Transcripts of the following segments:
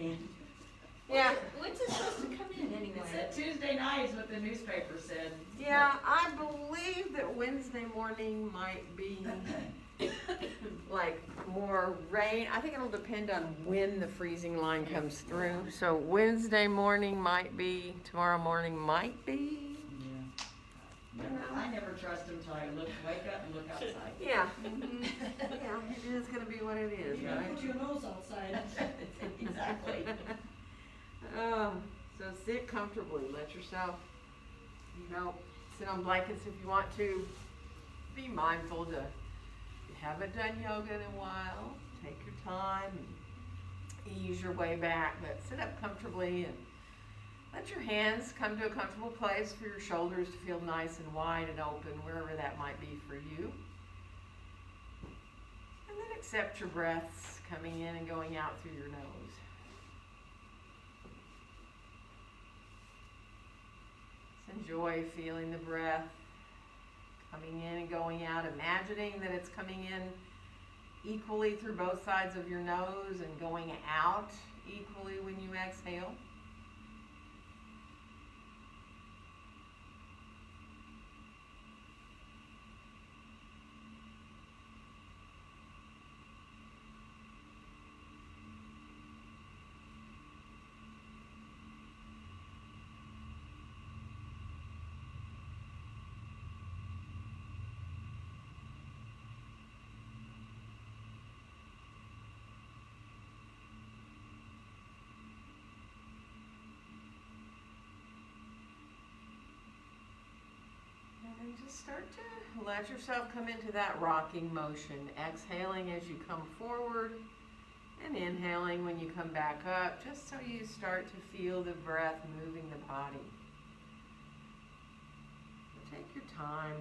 morning. Yeah. When's it supposed to come in anyway? It said Tuesday night is what the newspaper said. Yeah, I believe that Wednesday morning might be like more rain. I think it'll depend on when the freezing line comes through. So Wednesday morning might be, tomorrow morning might be. I never trust them until I wake up and look outside. Yeah. Yeah, it is going to be what it is, You right? put your nose outside. Exactly. So sit comfortably. Let yourself, sit on blankets if you want to. Be mindful to, if you haven't done yoga in a while, take your time and ease your way back, but sit up comfortably and let your hands come to a comfortable place for your shoulders to feel nice and wide and open, wherever that might be for you. And then accept your breaths coming in and going out through your nose. Just enjoy feeling the breath coming in and going out, imagining that it's coming in equally through both sides of your nose and going out equally when you exhale. And just start to let yourself come into that rocking motion, exhaling as you come forward and inhaling when you come back up, just so you start to feel the breath moving the body. So take your time.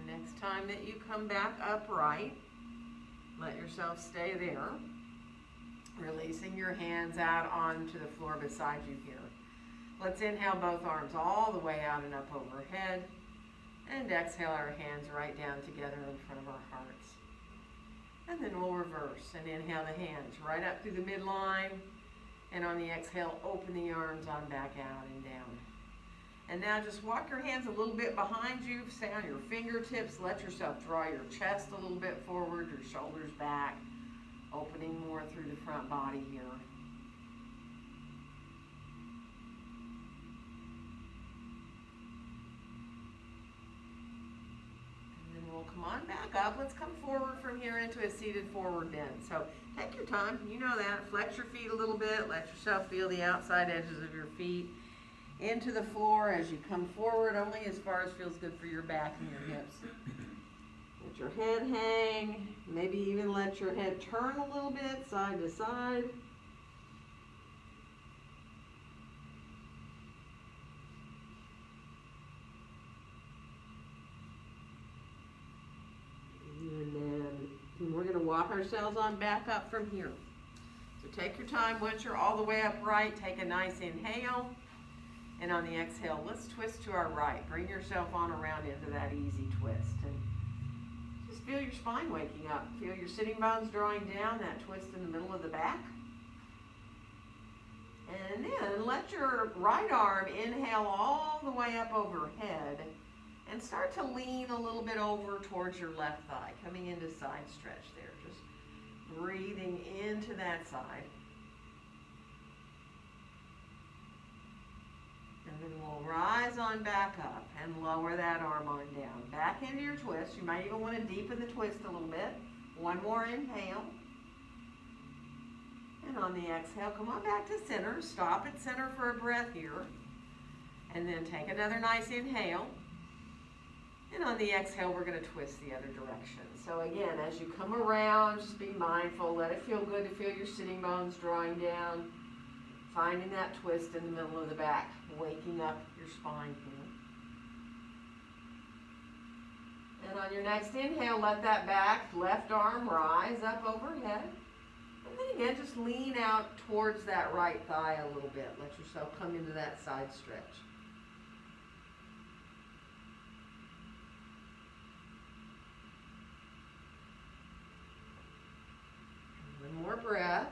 Next time that you come back upright, let yourself stay there, releasing your hands out onto the floor beside you here. Let's inhale both arms all the way out and up overhead, and exhale our hands right down together in front of our hearts. And then we'll reverse and inhale the hands right up through the midline, and on the exhale, open the arms on back out and down. And now just walk your hands a little bit behind you, stay on your fingertips, let yourself draw your chest a little bit forward, your shoulders back, opening more through the front body here. And then we'll come on back up. Let's come forward from here into a seated forward bend. So take your time, you know that. Flex your feet a little bit, let yourself feel the outside edges of your feet into the floor as you come forward, only as far as feels good for your back and your hips. Let your head hang, maybe even let your head turn a little bit side to side. And then we're going to walk ourselves on back up from here. So take your time. Once you're all the way upright, take a nice inhale. And on the exhale, let's twist to our right. Bring yourself on around into that easy twist. And just feel your spine waking up. Feel your sitting bones drawing down, that twist in the middle of the back. And then let your right arm inhale all the way up overhead and start to lean a little bit over towards your left thigh, coming into side stretch there. Just breathing into that side. And then we'll rise on back up and lower that arm on down. Back into your twist. You might even want to deepen the twist a little bit. One more inhale. And on the exhale, come on back to center. Stop at center for a breath here. And then take another nice inhale. And on the exhale, we're going to twist the other direction. So again, as you come around, just be mindful. Let it feel good to feel your sitting bones drawing down. finding that twist in the middle of the back, waking up your spine here. And on your next inhale, let that back left arm rise up overhead. And then again, just lean out towards that right thigh a little bit. Let yourself come into that side stretch. One more breath.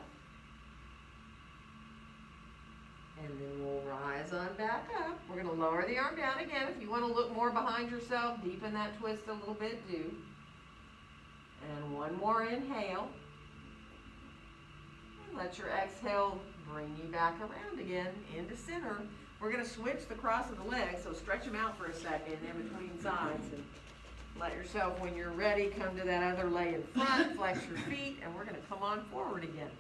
And then we'll rise on back up. We're going to lower the arm down again. If you want to look more behind yourself, deepen that twist a little bit, do. And one more inhale. And let your exhale bring you back around again into center. We're going to switch the cross of the legs, so stretch them out for a second in between sides. And let yourself, when you're ready, come to that other leg in front, flex your feet, and we're going to come on forward again.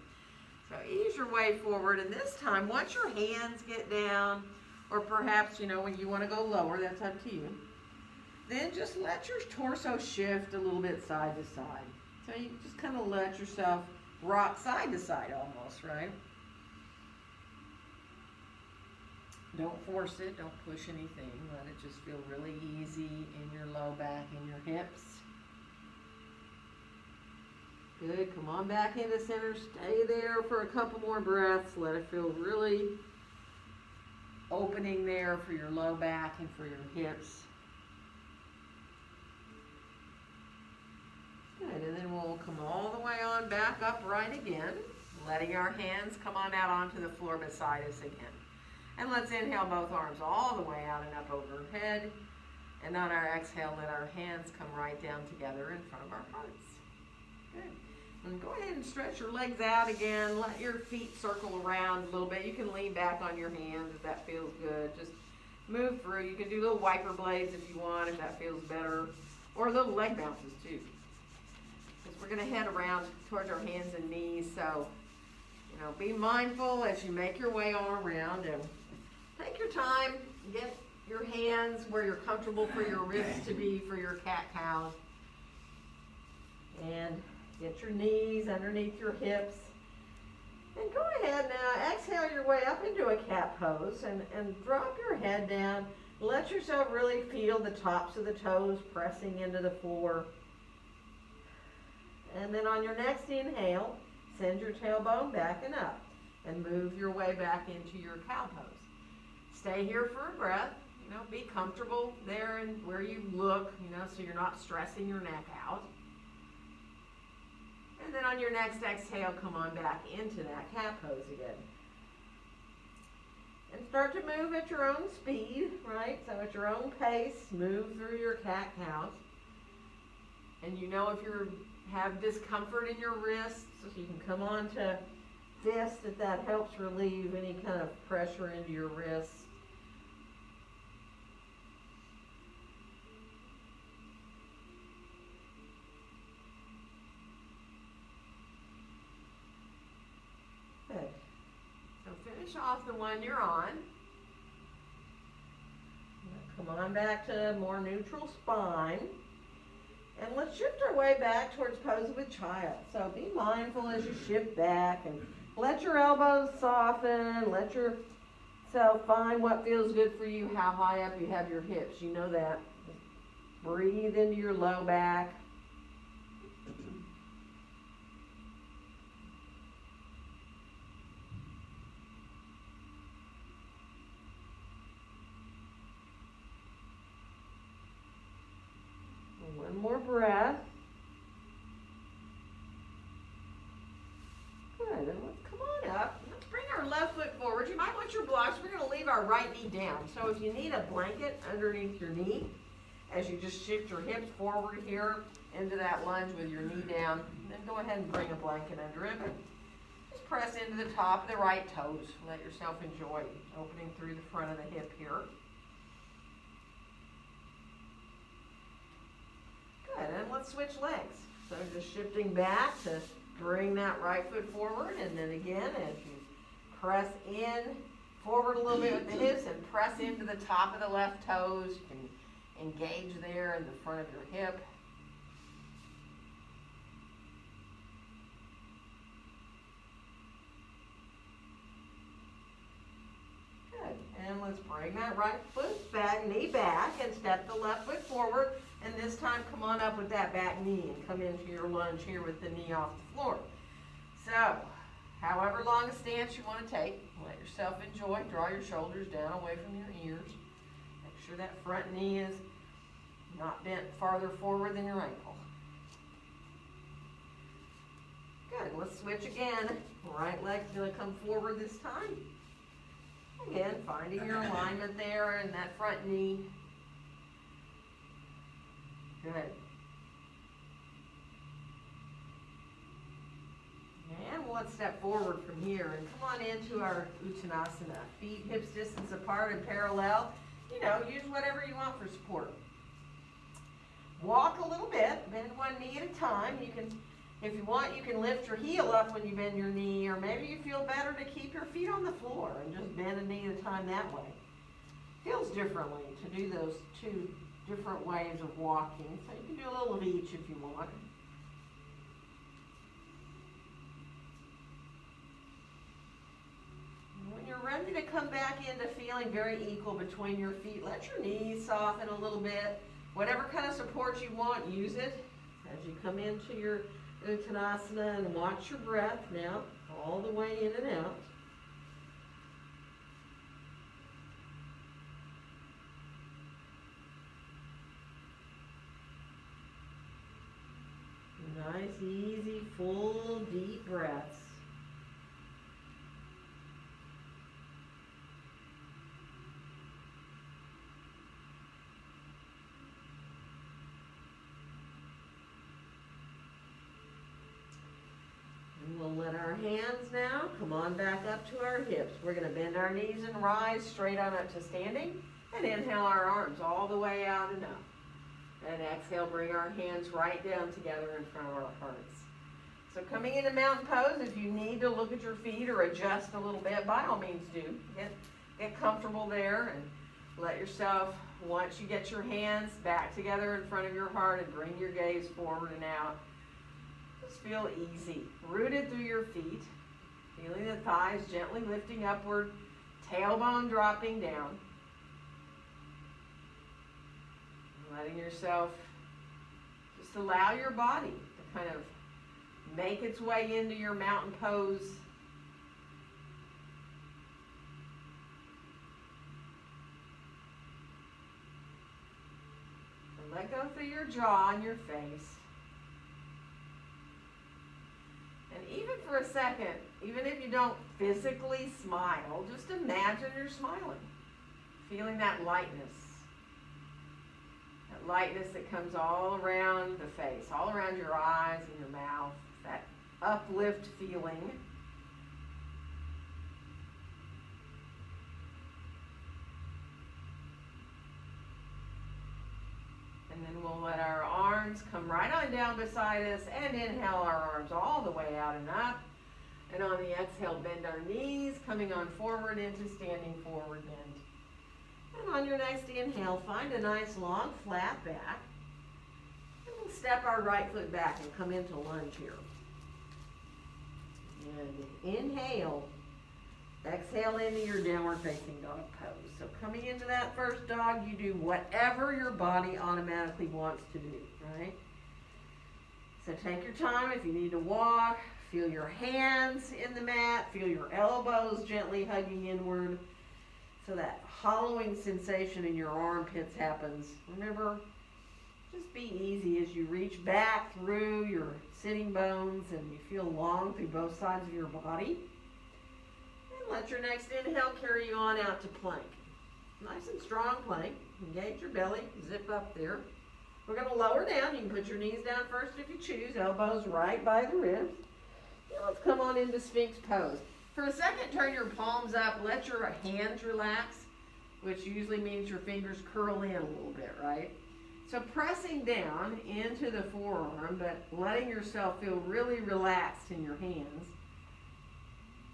So ease your way forward, and this time, once your hands get down, or perhaps, when you want to go lower, that's up to you, then just let your torso shift a little bit side to side. So you just kind of let yourself rock side to side almost, right? Don't force it, don't push anything. Let it just feel really easy in your low back and your hips. Good, come on back into center, stay there for a couple more breaths. Let it feel really opening there for your low back and for your hips. Good, and then we'll come all the way on back upright again, letting our hands come on out onto the floor beside us again. And let's inhale both arms all the way out and up overhead. And on our exhale, let our hands come right down together in front of our hearts. Good. And go ahead and stretch your legs out again. Let your feet circle around a little bit. You can lean back on your hands if that feels good. Just move through. You can do little wiper blades if you want, if that feels better. Or little leg bounces too. Because we're going to head around towards our hands and knees. So, be mindful as you make your way all around. And take your time. Get your hands where you're comfortable for your wrists to be for your cat-cow. And get your knees underneath your hips. And go ahead now, exhale your way up into a cat pose and drop your head down. Let yourself really feel the tops of the toes pressing into the floor. And then on your next inhale, send your tailbone back and up and move your way back into your cow pose. Stay here for a breath. Be comfortable there and where you look, so you're not stressing your neck out. And then on your next exhale, come on back into that cat pose again. And start to move at your own speed, right? So at your own pace, move through your cat-cow. And if you have discomfort in your wrists, you can come on to fist if that helps relieve any kind of pressure into your wrists. Good. So finish off the one you're on. Come on back to a more neutral spine. And let's shift our way back towards pose of a child. So be mindful as you shift back and let your elbows soften. Let yourself find what feels good for you, how high up you have your hips. You know that. Breathe into your low back. One more breath. Good, and let's come on up. Let's bring our left foot forward. You might want your blocks. We're going to leave our right knee down. So if you need a blanket underneath your knee, as you just shift your hips forward here into that lunge with your knee down, then go ahead and bring a blanket under it. Just press into the top of the right toes. Let yourself enjoy opening through the front of the hip here. Good, and let's switch legs. So just shifting back to bring that right foot forward, and then again as you press in forward a little bit with the hips and press into the top of the left toes. You can engage there in the front of your hip. let's bring that right foot back, knee back, and step the left foot forward. And this time, come on up with that back knee and come into your lunge here with the knee off the floor. So, however long a stance you want to take, let yourself enjoy. Draw your shoulders down away from your ears. Make sure that front knee is not bent farther forward than your ankle. Good, let's switch again. Right leg's gonna come forward this time. Again, finding your alignment there and that front knee. Good. And let's step forward from here and come on into our Uttanasana. Feet hips distance apart and parallel. You know, use whatever you want for support. Walk a little bit, bend one knee at a time. You can, if you want, you can lift your heel up when you bend your knee, or maybe you feel better to keep your feet on the floor and just bend a knee at a time that way. Feels differently to do those two different ways of walking, so you can do a little of each if you want. When you're ready to come back into feeling very equal between your feet, let your knees soften a little bit. Whatever kind of support you want, use it as you come into your Uttanasana, and watch your breath now, all the way in and out. Nice, easy, full, deep breaths. And we'll let our hands now come on back up to our hips. We're going to bend our knees and rise straight on up to standing, and inhale our arms all the way out and up. And exhale, bring our hands right down together in front of our hearts. So coming into mountain pose, if you need to look at your feet or adjust a little bit, by all means do. Get comfortable there and let yourself, once you get your hands back together in front of your heart and bring your gaze forward and out, just feel easy. Rooted through your feet, feeling the thighs gently lifting upward, tailbone dropping down. Letting yourself just allow your body to kind of make its way into your mountain pose. And let go through your jaw and your face. And even for a second, even if you don't physically smile, just imagine you're smiling, feeling that lightness. Lightness that comes all around the face, all around your eyes and your mouth, that uplift feeling. And then we'll let our arms come right on down beside us and inhale our arms all the way out and up. And on the exhale, bend our knees, coming on forward into standing forward bend. And on your next inhale, find a nice long flat back. And we'll step our right foot back and come into lunge here. And inhale. Exhale into your downward facing dog pose. So coming into that first dog, you do whatever your body automatically wants to do, right? So take your time if you need to walk. Feel your hands in the mat. Feel your elbows gently hugging inward. So that hollowing sensation in your armpits happens. Remember, just be easy as you reach back through your sitting bones and you feel long through both sides of your body. And let your next inhale carry you on out to plank. Nice and strong plank. Engage your belly, zip up there. We're going to lower down. You can put your knees down first if you choose. Elbows right by the ribs. Now let's come on into Sphinx Pose. For a second, turn your palms up, let your hands relax, which usually means your fingers curl in a little bit, right? So pressing down into the forearm, but letting yourself feel really relaxed in your hands.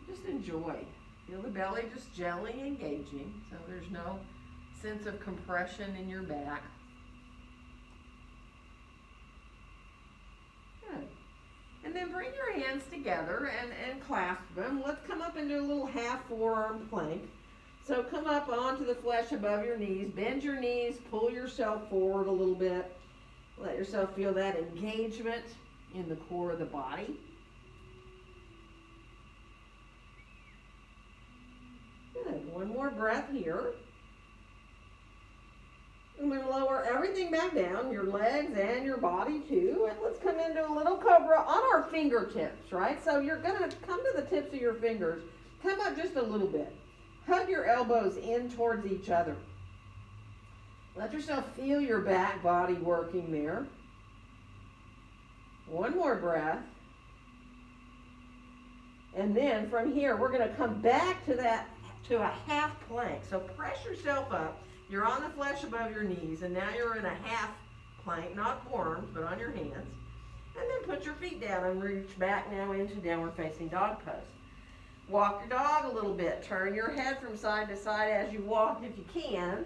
Just enjoy. Feel the belly just gently engaging, so there's no sense of compression in your back. Good. And then bring your hands together and clasp them. Let's come up and do a little half forearm plank. So come up onto the flesh above your knees, bend your knees, pull yourself forward a little bit. Let yourself feel that engagement in the core of the body. Good. One more breath here. And we're going to lower everything back down, your legs and your body too. And let's come into a little cobra on our fingertips, right? So you're going to come to the tips of your fingers. Come up just a little bit. Hug your elbows in towards each other. Let yourself feel your back body working there. One more breath. And then from here, we're going to come back to a half plank. So press yourself up. You're on the flesh above your knees, and now you're in a half plank, not forearms, but on your hands. And then put your feet down and reach back now into downward facing dog pose. Walk your dog a little bit. Turn your head from side to side as you walk if you can,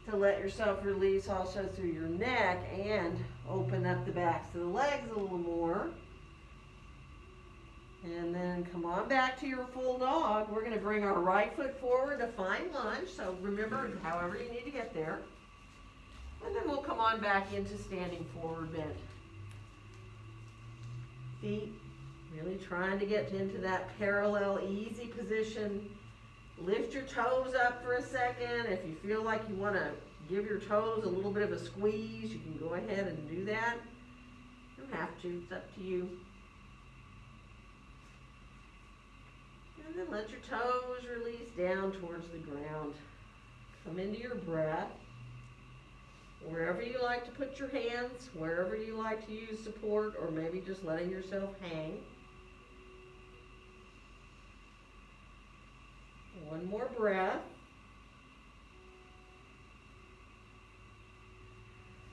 to let yourself release also through your neck and open up the backs of the legs a little more. And then come on back to your full dog. We're going to bring our right foot forward to find lunge. So remember, however you need to get there. And then we'll come on back into standing forward bend. Feet really trying to get into that parallel, easy position. Lift your toes up for a second. If you feel like you want to give your toes a little bit of a squeeze, you can go ahead and do that. You don't have to. It's up to you. And then let your toes release down towards the ground. Come into your breath. Wherever you like to put your hands, wherever you like to use support, or maybe just letting yourself hang. One more breath.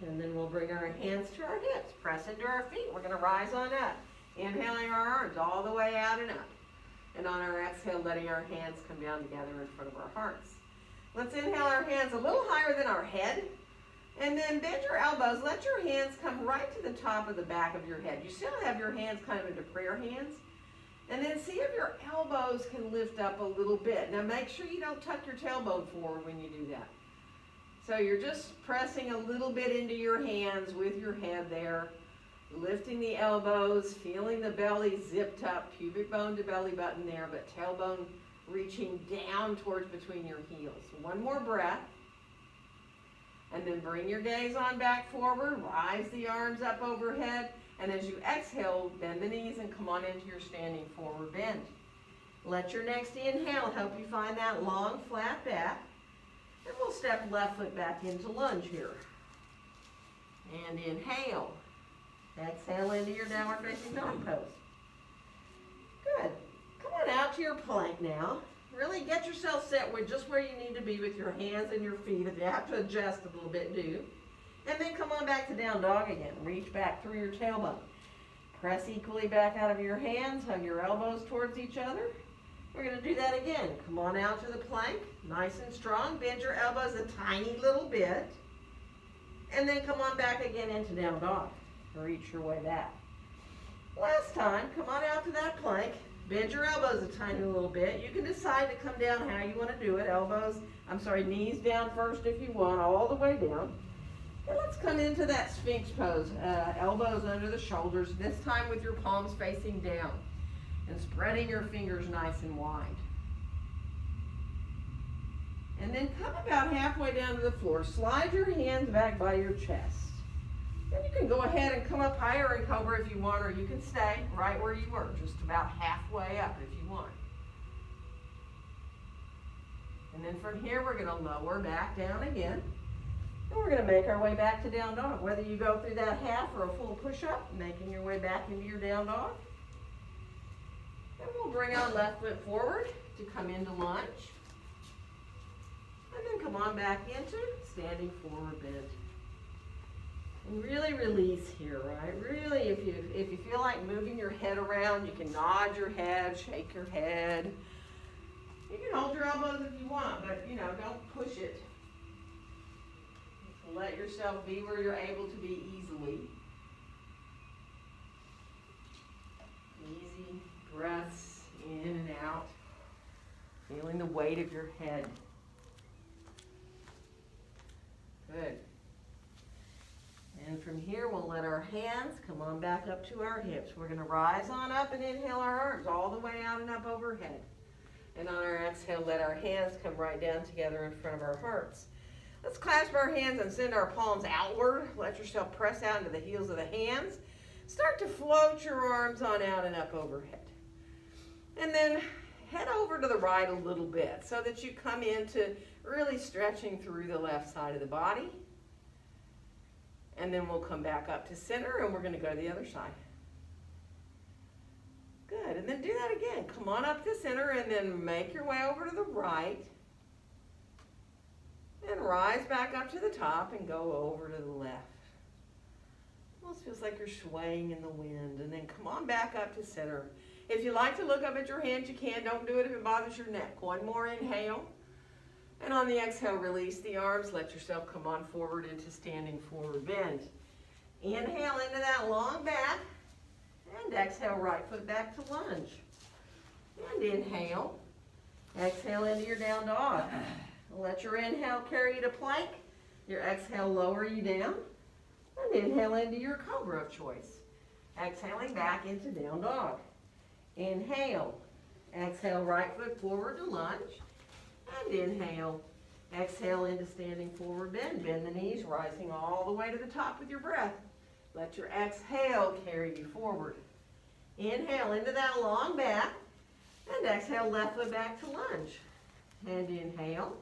And then we'll bring our hands to our hips. Press into our feet. We're going to rise on up. Inhaling our arms all the way out and up. And on our exhale, letting our hands come down together in front of our hearts. Let's inhale our hands a little higher than our head. And then bend your elbows. Let your hands come right to the top of the back of your head. You still have your hands kind of into prayer hands. And then see if your elbows can lift up a little bit. Now make sure you don't tuck your tailbone forward when you do that. So you're just pressing a little bit into your hands with your head there. Lifting the elbows, feeling the belly zipped up, pubic bone to belly button there, but tailbone reaching down towards between your heels. One more breath. And then bring your gaze on back forward, rise the arms up overhead, and as you exhale, bend the knees and come on into your standing forward bend. Let your next inhale help you find that long, flat back. And we'll step left foot back into lunge here. And inhale. Exhale into your downward facing dog pose. Good. Come on out to your plank now. Really get yourself set with just where you need to be with your hands and your feet. If you have to adjust a little bit, do. And then come on back to down dog again. Reach back through your tailbone. Press equally back out of your hands. Hug your elbows towards each other. We're going to do that again. Come on out to the plank. Nice and strong. Bend your elbows a tiny little bit. And then come on back again into down dog. Reach your way back. Last time, come on out to that plank. Bend your elbows a tiny little bit. You can decide to come down how you want to do it. Knees down first if you want, all the way down. And let's come into that Sphinx Pose. Elbows under the shoulders, this time with your palms facing down. And spreading your fingers nice and wide. And then come about halfway down to the floor. Slide your hands back by your chest. Then you can go ahead and come up higher in Cobra if you want, or you can stay right where you were, just about halfway up if you want. And then from here, we're going to lower back down again. And we're going to make our way back to down dog. Whether you go through that half or a full push-up, making your way back into your down dog. And we'll bring our left foot forward to come into lunge. And then come on back into standing forward bend. And really release here, right? Really, if you feel like moving your head around, you can nod your head, shake your head. You can hold your elbows if you want, but don't push it. Just let yourself be where you're able to be easily. Easy breaths in and out. Feeling the weight of your head. Good. And from here, we'll let our hands come on back up to our hips. We're going to rise on up and inhale our arms all the way out and up overhead. And on our exhale, let our hands come right down together in front of our hearts. Let's clasp our hands and send our palms outward. Let yourself press out into the heels of the hands. Start to float your arms on out and up overhead. And then head over to the right a little bit so that you come into really stretching through the left side of the body. And then we'll come back up to center and we're going to go to the other side. Good, and then do that again. Come on up to center and then make your way over to the right. And rise back up to the top and go over to the left. Almost feels like you're swaying in the wind. And then come on back up to center. If you like to look up at your hands, you can. Don't do it if it bothers your neck. One more inhale. And on the exhale, release the arms. Let yourself come on forward into standing forward bend. Inhale into that long back. And exhale, right foot back to lunge. And inhale. Exhale into your down dog. Let your inhale carry you to plank. Your exhale lower you down. And inhale into your cobra of choice. Exhaling back into down dog. Inhale. Exhale, right foot forward to lunge. And inhale. Exhale into standing forward bend. Bend the knees, rising all the way to the top with your breath. Let your exhale carry you forward. Inhale into that long back. And exhale, left foot back to lunge. And inhale.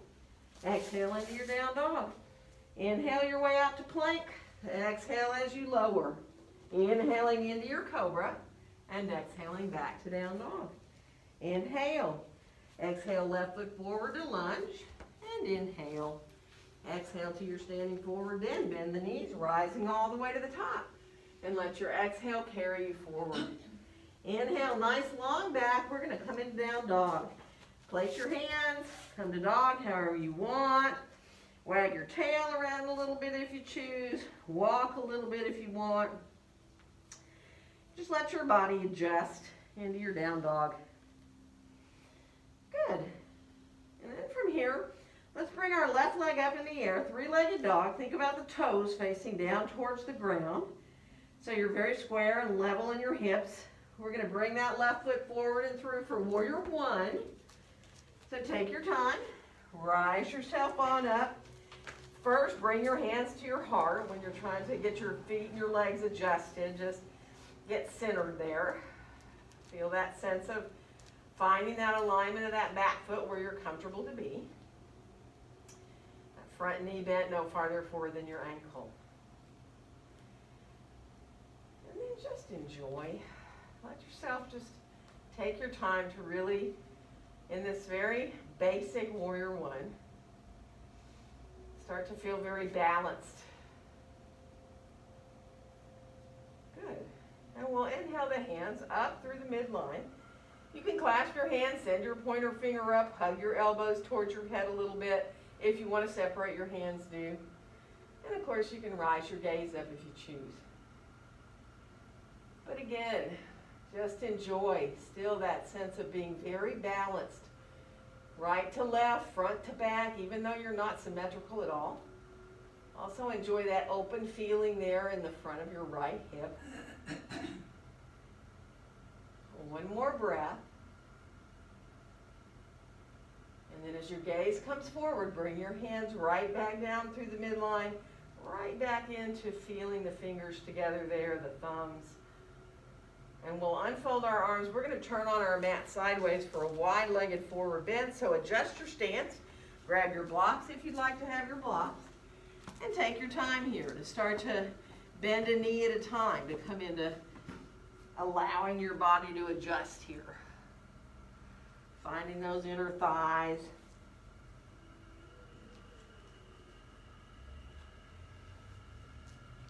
Exhale into your down dog. Inhale your way out to plank. Exhale as you lower. Inhaling into your cobra. And exhaling back to down dog. Inhale. Exhale, left foot forward to lunge. And inhale. Exhale to your standing forward bend. Bend the knees, rising all the way to the top. And let your exhale carry you forward. Inhale, nice long back. We're going to come into down dog. Place your hands, come to dog however you want. Wag your tail around a little bit if you choose. Walk a little bit if you want. Just let your body adjust into your down dog. Good. And then from here, let's bring our left leg up in the air, three-legged dog. Think about the toes facing down towards the ground. So you're very square and level in your hips. We're going to bring that left foot forward and through for warrior one. So take your time, rise yourself on up. First, bring your hands to your heart when you're trying to get your feet and your legs adjusted. Just get centered there. Feel that sense of finding that alignment of that back foot where you're comfortable to be. That front knee bent no farther forward than your ankle. And then just enjoy. Let yourself just take your time to really, in this very basic warrior one, start to feel very balanced. Good. And we'll inhale the hands up through the midline. You can clasp your hands, send your pointer finger up, hug your elbows towards your head a little bit. If you want to separate your hands, do. And of course, you can rise your gaze up if you choose. But again, just enjoy still that sense of being very balanced. Right to left, front to back, even though you're not symmetrical at all. Also enjoy that open feeling there in the front of your right hip. One more breath. And then as your gaze comes forward, bring your hands right back down through the midline, right back into feeling the fingers together there, the thumbs. And we'll unfold our arms. We're going to turn on our mat sideways for a wide-legged forward bend. So adjust your stance. Grab your blocks if you'd like to have your blocks. And take your time here to start to bend a knee at a time, to come into allowing your body to adjust here. Finding those inner thighs.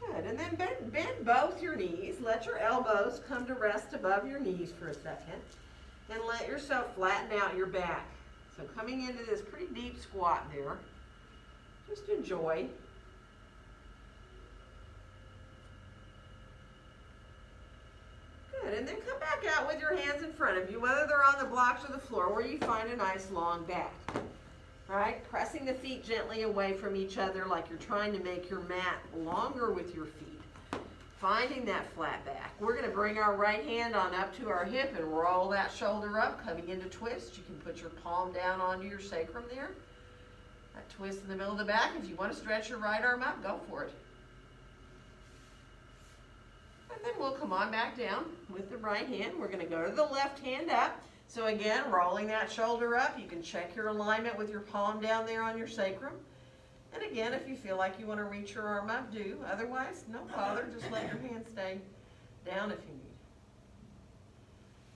Good, and then bend both your knees. Let your elbows come to rest above your knees for a second. And let yourself flatten out your back. So coming into this pretty deep squat there. Just enjoy. Good, Good, and then come back out with your hands in front of you, whether they're on the blocks or the floor, where you find a nice long back. All right, pressing the feet gently away from each other like you're trying to make your mat longer with your feet. Finding that flat back. We're going to bring our right hand on up to our hip and roll that shoulder up, coming into twist. You can put your palm down onto your sacrum there. That twist in the middle of the back. If you want to stretch your right arm up, go for it. And then we'll come on back down with the right hand. We're going to go to the left hand up. So again, rolling that shoulder up. You can check your alignment with your palm down there on your sacrum. And again, if you feel like you want to reach your arm up, do. Otherwise, no bother. Just let your hand stay down if you need.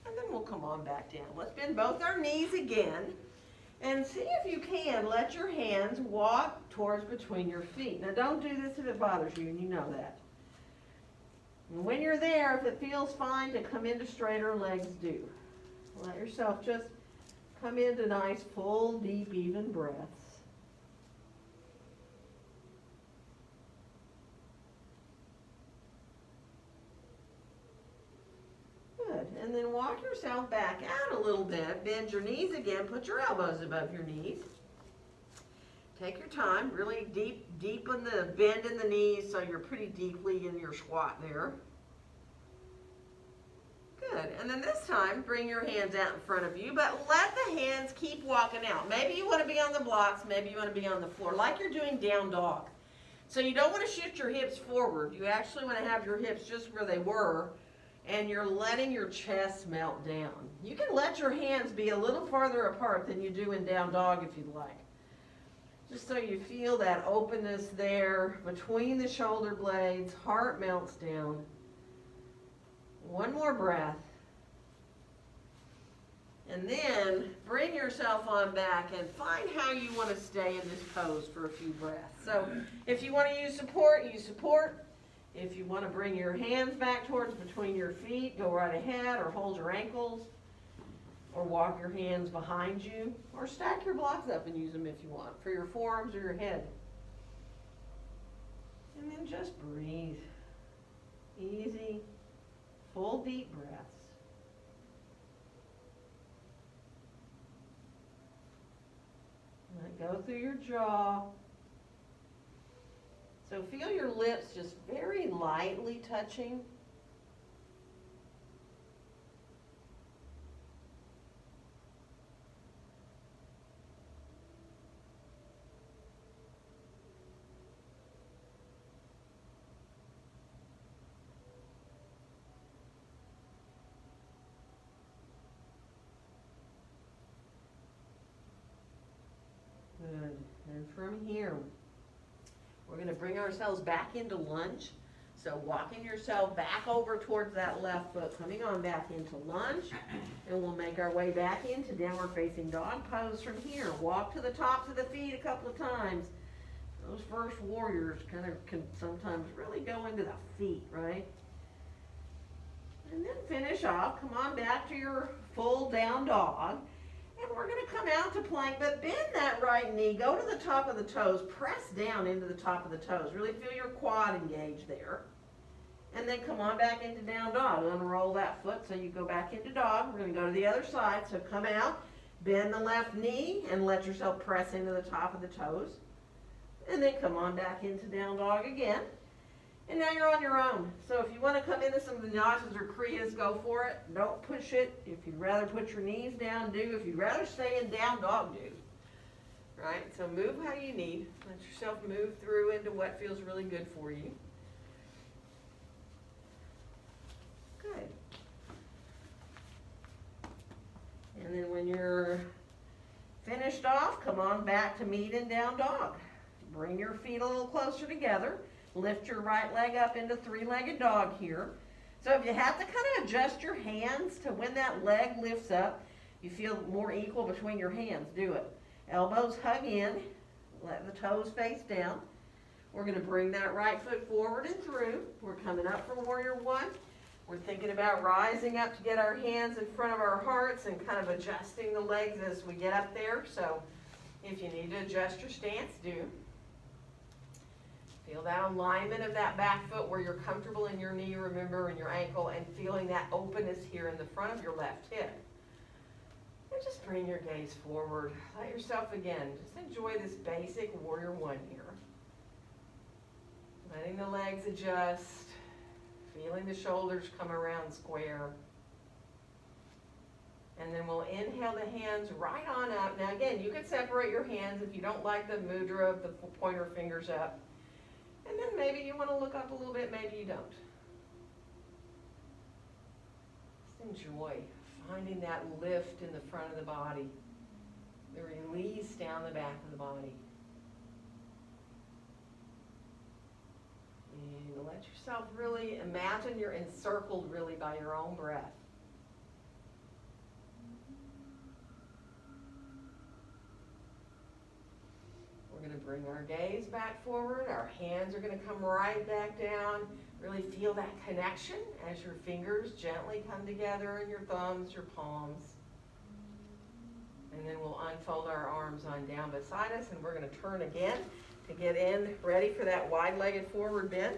And then we'll come on back down. Let's bend both our knees again. And see if you can let your hands walk towards between your feet. Now don't do this if it bothers you, and you know that. And when you're there, if it feels fine to come into straighter legs, do. Let yourself just come into nice, full, deep, even breaths. Good. And then walk yourself back out a little bit. Bend your knees again. Put your elbows above your knees. Take your time. Really deepen the bend in the knees so you're pretty deeply in your squat there. Good. And then this time, bring your hands out in front of you, but let the hands keep walking out. Maybe you want to be on the blocks. Maybe you want to be on the floor, like you're doing down dog. So you don't want to shift your hips forward. You actually want to have your hips just where they were, and you're letting your chest melt down. You can let your hands be a little farther apart than you do in down dog if you'd like. Just so you feel that openness there between the shoulder blades, heart melts down. One more breath. And then bring yourself on back and find how you want to stay in this pose for a few breaths. So if you want to use support, use support. If you want to bring your hands back towards between your feet, go right ahead, or hold your ankles, or walk your hands behind you, or stack your blocks up and use them if you want, for your forearms or your head. And then just breathe. Easy, full deep breaths. Let go through your jaw. So feel your lips just very lightly touching. Good. And from here, we're going to bring ourselves back into lunge. So walking yourself back over towards that left foot, coming on back into lunge. And we'll make our way back into downward facing dog pose from here. Walk to the tops of the feet a couple of times. Those first warriors can sometimes really go into the feet, right? And then finish off. Come on back to your full down dog. And we're going to come out to plank, but bend that right knee. Go to the top of the toes. Press down into the top of the toes. Really feel your quad engage there. And then come on back into down dog. Unroll that foot so you go back into dog. We're going to go to the other side. So come out, bend the left knee, and let yourself press into the top of the toes. And then come on back into down dog again. And now you're on your own. So if you want to come into some vinyasas or kriyas, go for it. Don't push it. If you'd rather put your knees down, do. If you'd rather stay in down dog, do. Right? So move how you need. Let yourself move through into what feels really good for you. Good. And then when you're finished off, come on back to meet in down dog. Bring your feet a little closer together. Lift your right leg up into three-legged dog here. So if you have to kind of adjust your hands to when that leg lifts up, you feel more equal between your hands, do it. Elbows hug in, let the toes face down. We're going to bring that right foot forward and through. We're coming up for warrior one. We're thinking about rising up to get our hands in front of our hearts and kind of adjusting the legs as we get up there. So if you need to adjust your stance, do. Feel that alignment of that back foot where you're comfortable in your knee, remember, and your ankle, and feeling that openness here in the front of your left hip. And just bring your gaze forward. Let yourself, again, just enjoy this basic warrior one here. Letting the legs adjust, feeling the shoulders come around square. And then we'll inhale the hands right on up. Now again, you can separate your hands if you don't like the mudra of the pointer fingers up. And then maybe you want to look up a little bit, maybe you don't. Just enjoy finding that lift in the front of the body, the release down the back of the body. And let yourself really imagine you're encircled really by your own breath. We're going to bring our gaze back forward. Our hands are going to come right back down. Really feel that connection as your fingers gently come together and your thumbs, your palms. And then we'll unfold our arms on down beside us, and we're going to turn again to get in, ready for that wide-legged forward bend.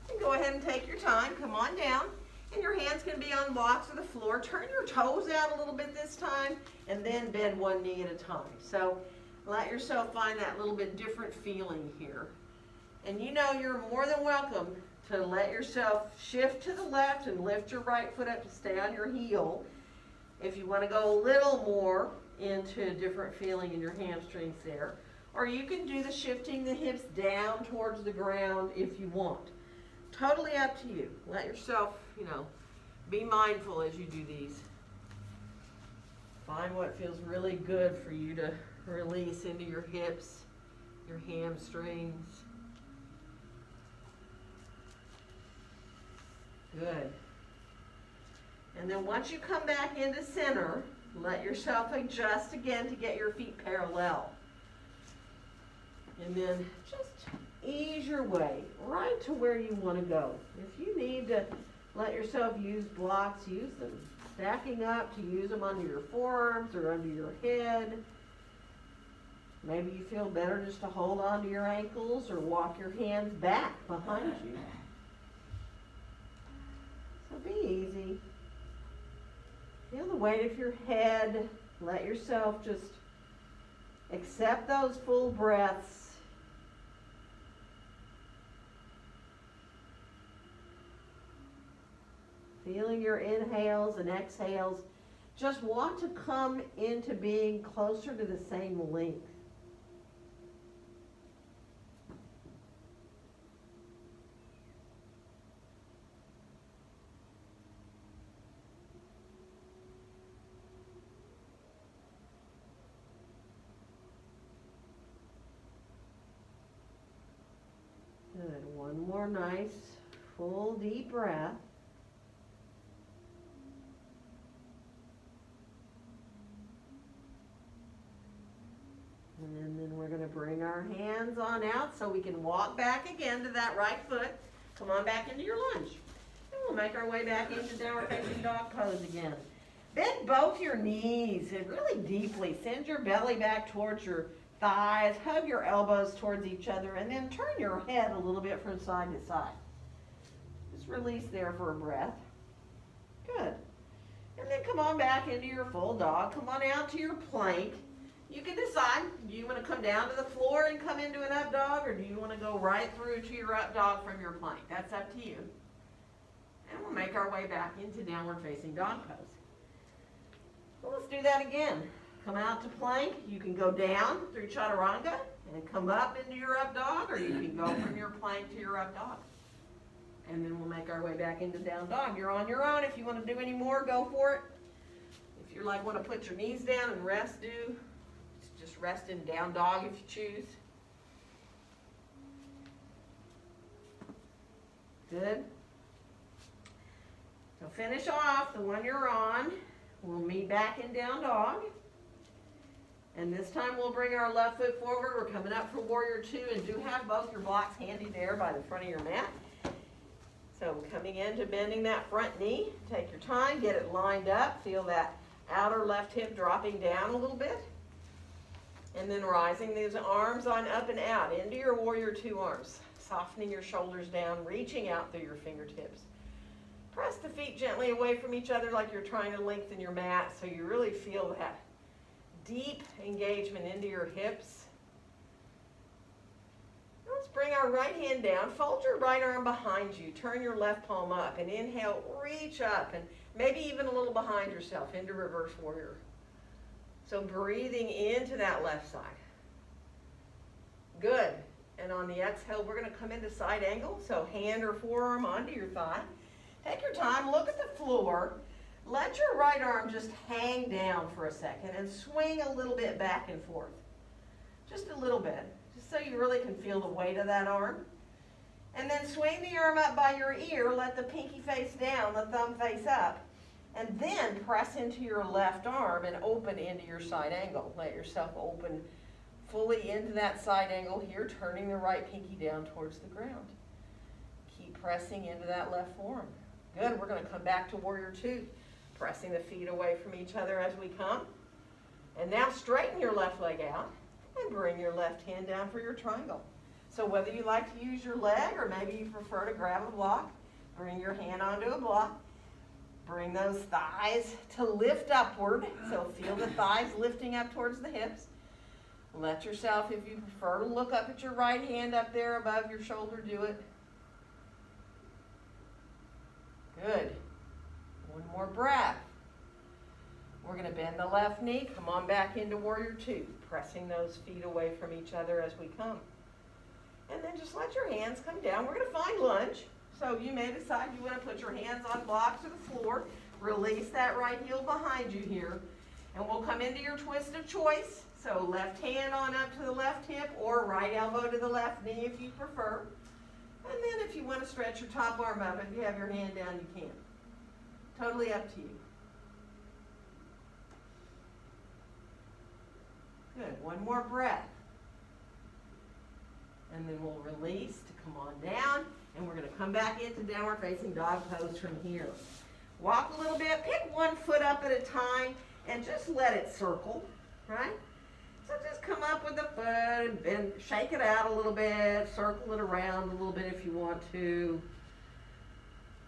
And go ahead and take your time. Come on down. And your hands can be on blocks of the floor. Turn your toes out a little bit this time, and then bend one knee at a time. So let yourself find that little bit different feeling here. And you know you're more than welcome to let yourself shift to the left and lift your right foot up to stay on your heel. If you want to go a little more into a different feeling in your hamstrings there. Or you can do the shifting the hips down towards the ground if you want. Totally up to you. Let yourself, be mindful as you do these. Find what feels really good for you to release into your hips, your hamstrings. Good. And then once you come back into center, let yourself adjust again to get your feet parallel. And then just ease your way right to where you want to go. If you need to let yourself use blocks, use them. Stacking up to use them under your forearms or under your head. Maybe you feel better just to hold on to your ankles or walk your hands back behind you. So be easy. Feel the weight of your head. Let yourself just accept those full breaths. Feeling your inhales and exhales. Just want to come into being closer to the same length. Good. One more nice, full, deep breath. And then we're going to bring our hands on out so we can walk back again to that right foot. Come on back into your lunge. And we'll make our way back into downward facing dog pose again. Bend both your knees and really deeply. Send your belly back towards your thighs. Hug your elbows towards each other. And then turn your head a little bit from side to side. Just release there for a breath. Good. And then come on back into your full dog. Come on out to your plank. You can decide, do you want to come down to the floor and come into an up dog, or do you want to go right through to your up dog from your plank? That's up to you. And we'll make our way back into downward facing dog pose. So let's do that again. Come out to plank. You can go down through chaturanga and come up into your up dog, or you can go from your plank to your up dog. And then we'll make our way back into down dog. You're on your own. If you want to do any more, go for it. If you want to put your knees down and rest, do. Just rest in down dog if you choose. Good. So finish off the one you're on. We'll meet back in down dog. And this time we'll bring our left foot forward. We're coming up for warrior two, and do have both your blocks handy there by the front of your mat. So coming into bending that front knee. Take your time, get it lined up. Feel that outer left hip dropping down a little bit. And then rising these arms on up and out into your warrior two arms. softening your shoulders down, reaching out through your fingertips. Press the feet gently away from each other like you're trying to lengthen your mat so you really feel that deep engagement into your hips. Let's bring our right hand down. Fold your right arm behind you. Turn your left palm up and inhale, reach up and maybe even a little behind yourself into reverse warrior. So breathing into that left side. Good. And on the exhale, we're going to come into side angle. So hand or forearm onto your thigh. Take your time, look at the floor. Let your right arm just hang down for a second and swing a little bit back and forth. Just a little bit. Just so you really can feel the weight of that arm. And then swing the arm up by your ear. Let the pinky face down, the thumb face up. And then press into your left arm and open into your side angle. Let yourself open fully into that side angle here, turning the right pinky down towards the ground. Keep pressing into that left forearm. Good. We're going to come back to warrior two. Pressing the feet away from each other as we come. And now straighten your left leg out and bring your left hand down for your triangle. So whether you like to use your leg or maybe you prefer to grab a block, bring your hand onto a block. Bring those thighs to lift upward. So feel the thighs lifting up towards the hips. Let yourself, if you prefer to look up at your right hand up there above your shoulder, do it. Good. One more breath. We're going to bend the left knee. Come on back into warrior two. Pressing those feet away from each other as we come. And then just let your hands come down. We're going to find lunge. So you may decide you want to put your hands on blocks or the floor. Release that right heel behind you here. And we'll come into your twist of choice. So left hand on up to the left hip or right elbow to the left knee if you prefer. And then if you want to stretch your top arm up, if you have your hand down, you can. Totally up to you. Good. One more breath. And then we'll release to come on down. And we're going to come back into downward facing dog pose from here. Walk a little bit. Pick one foot up at a time and just let it circle. Right? So just come up with the foot and bend, shake it out a little bit. Circle it around a little bit if you want to.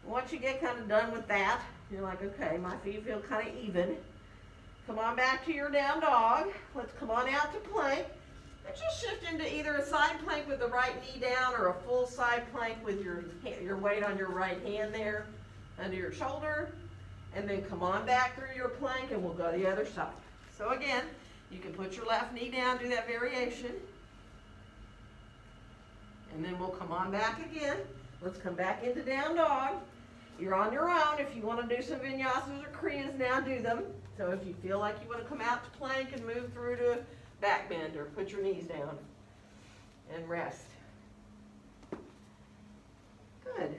Once you get kind of done with that, you're like, okay, my feet feel kind of even. Come on back to your down dog. Let's come on out to plank. And just shift into either a side plank with the right knee down or a full side plank with your weight on your right hand there under your shoulder. And then come on back through your plank and we'll go the other side. So again, you can put your left knee down, do that variation. And then we'll come on back again. Let's come back into down dog. You're on your own. If you want to do some vinyasas or kriyas now, do them. So if you feel like you want to come out to plank and move through to back bend or put your knees down and rest. Good.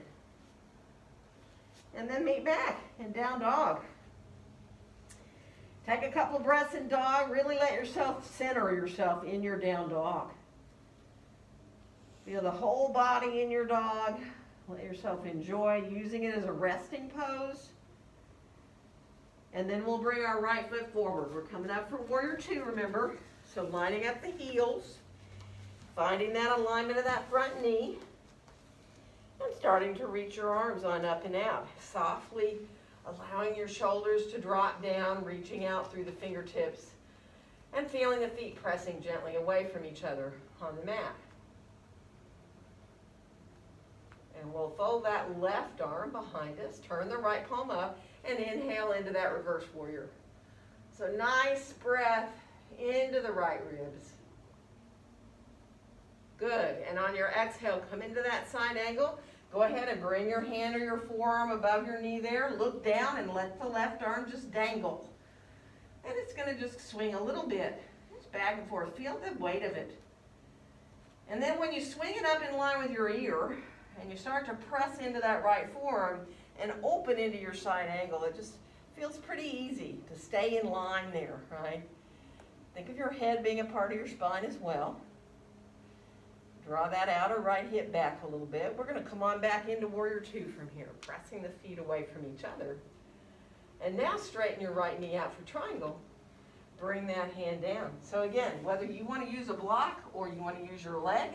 And then meet back in down dog. Take a couple of breaths in dog. Really let yourself center yourself in your down dog. Feel the whole body in your dog. Let yourself enjoy using it as a resting pose. And then we'll bring our right foot forward. We're coming up for warrior two, remember? So lining up the heels, finding that alignment of that front knee, and starting to reach your arms on up and out. Softly allowing your shoulders to drop down, reaching out through the fingertips, and feeling the feet pressing gently away from each other on the mat. And we'll fold that left arm behind us, turn the right palm up, and inhale into that reverse warrior. So nice breath into the right ribs. Good. And on your exhale, come into that side angle. Go ahead and bring your hand or your forearm above your knee there. Look down and let the left arm just dangle. And it's going to just swing a little bit. Just back and forth. Feel the weight of it. And then when you swing it up in line with your ear, and you start to press into that right forearm and open into your side angle, it just feels pretty easy to stay in line there, right? Think of your head being a part of your spine as well. Draw that outer right hip back a little bit. We're going to come on back into warrior two from here, pressing the feet away from each other. And now straighten your right knee out for triangle. Bring that hand down. So again, whether you want to use a block or you want to use your leg,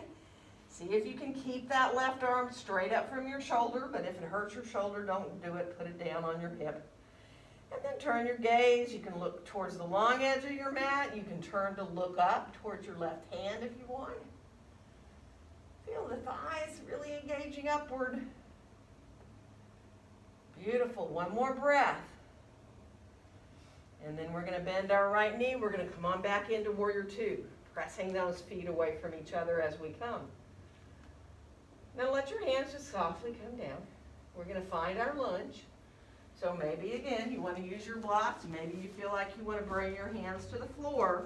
See if you can keep that left arm straight up from your shoulder, but if it hurts your shoulder, don't do it. Put it down on your hip. And then turn your gaze. You can look towards the long edge of your mat. You can turn to look up towards your left hand if you want. Feel the thighs really engaging upward. Beautiful. One more breath. And then we're going to bend our right knee. We're going to come on back into Warrior Two, pressing those feet away from each other as we come. Now let your hands just softly come down. We're going to find our lunge. So maybe again you want to use your blocks. Maybe you feel like you want to bring your hands to the floor.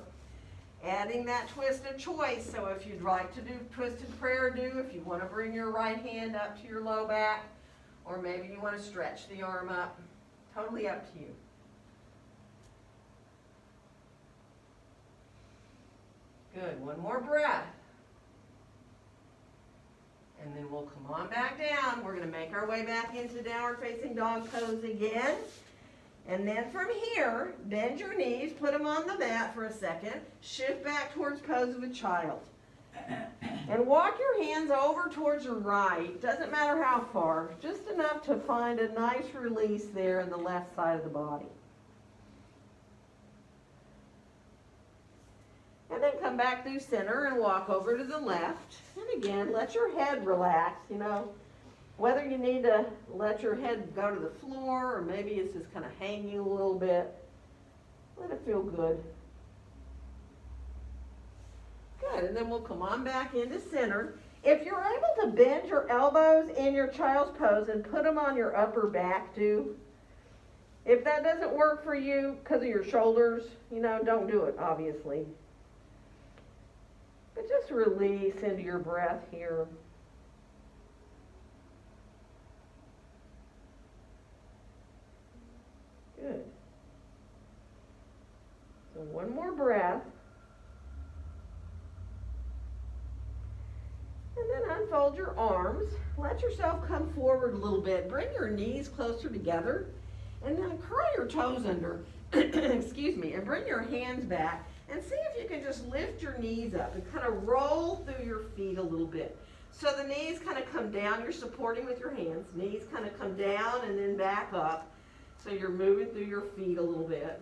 Adding that twist of choice. So if you'd like to do twisted prayer, do. If you want to bring your right hand up to your low back, or maybe you want to stretch the arm up. Totally up to you. Good. One more breath. And then we'll come on back down. We're going to make our way back into downward facing dog pose again. And then from here, bend your knees, put them on the mat for a second. Shift back towards pose of a child. And walk your hands over towards your right. Doesn't matter how far. Just enough to find a nice release there in the left side of the body. And then come back through center and walk over to the left. And again, let your head relax, you know. Whether you need to let your head go to the floor or maybe it's just kind of hanging a little bit, let it feel good. Good, and then we'll come on back into center. If you're able to bend your elbows in your child's pose and put them on your upper back too. If that doesn't work for you because of your shoulders, you know, don't do it, obviously. But just release into your breath here. Good. So one more breath. And then unfold your arms. Let yourself come forward a little bit. Bring your knees closer together. And then curl your toes under. Excuse me. And bring your hands back. And see if you can just lift your knees up and kind of roll through your feet a little bit. So the knees kind of come down. You're supporting with your hands. Knees kind of come down and then back up. So you're moving through your feet a little bit.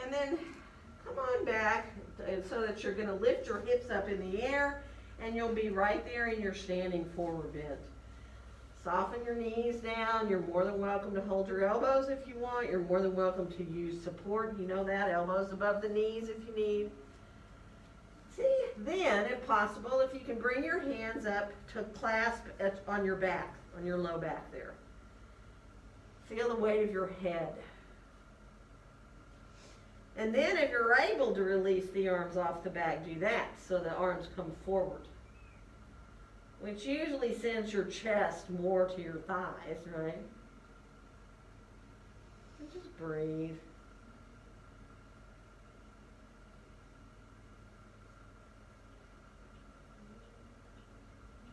And then come on back so that you're going to lift your hips up in the air and you'll be right there in your standing forward bend. Soften your knees down. You're more than welcome to hold your elbows if you want. You're more than welcome to use support. You know that, elbows above the knees if you need. See, then, if possible, if you can bring your hands up to clasp on your back, on your low back there. Feel the weight of your head. And then if you're able to release the arms off the back, do that so the arms come forward. Which usually sends your chest more to your thighs, right? And just breathe.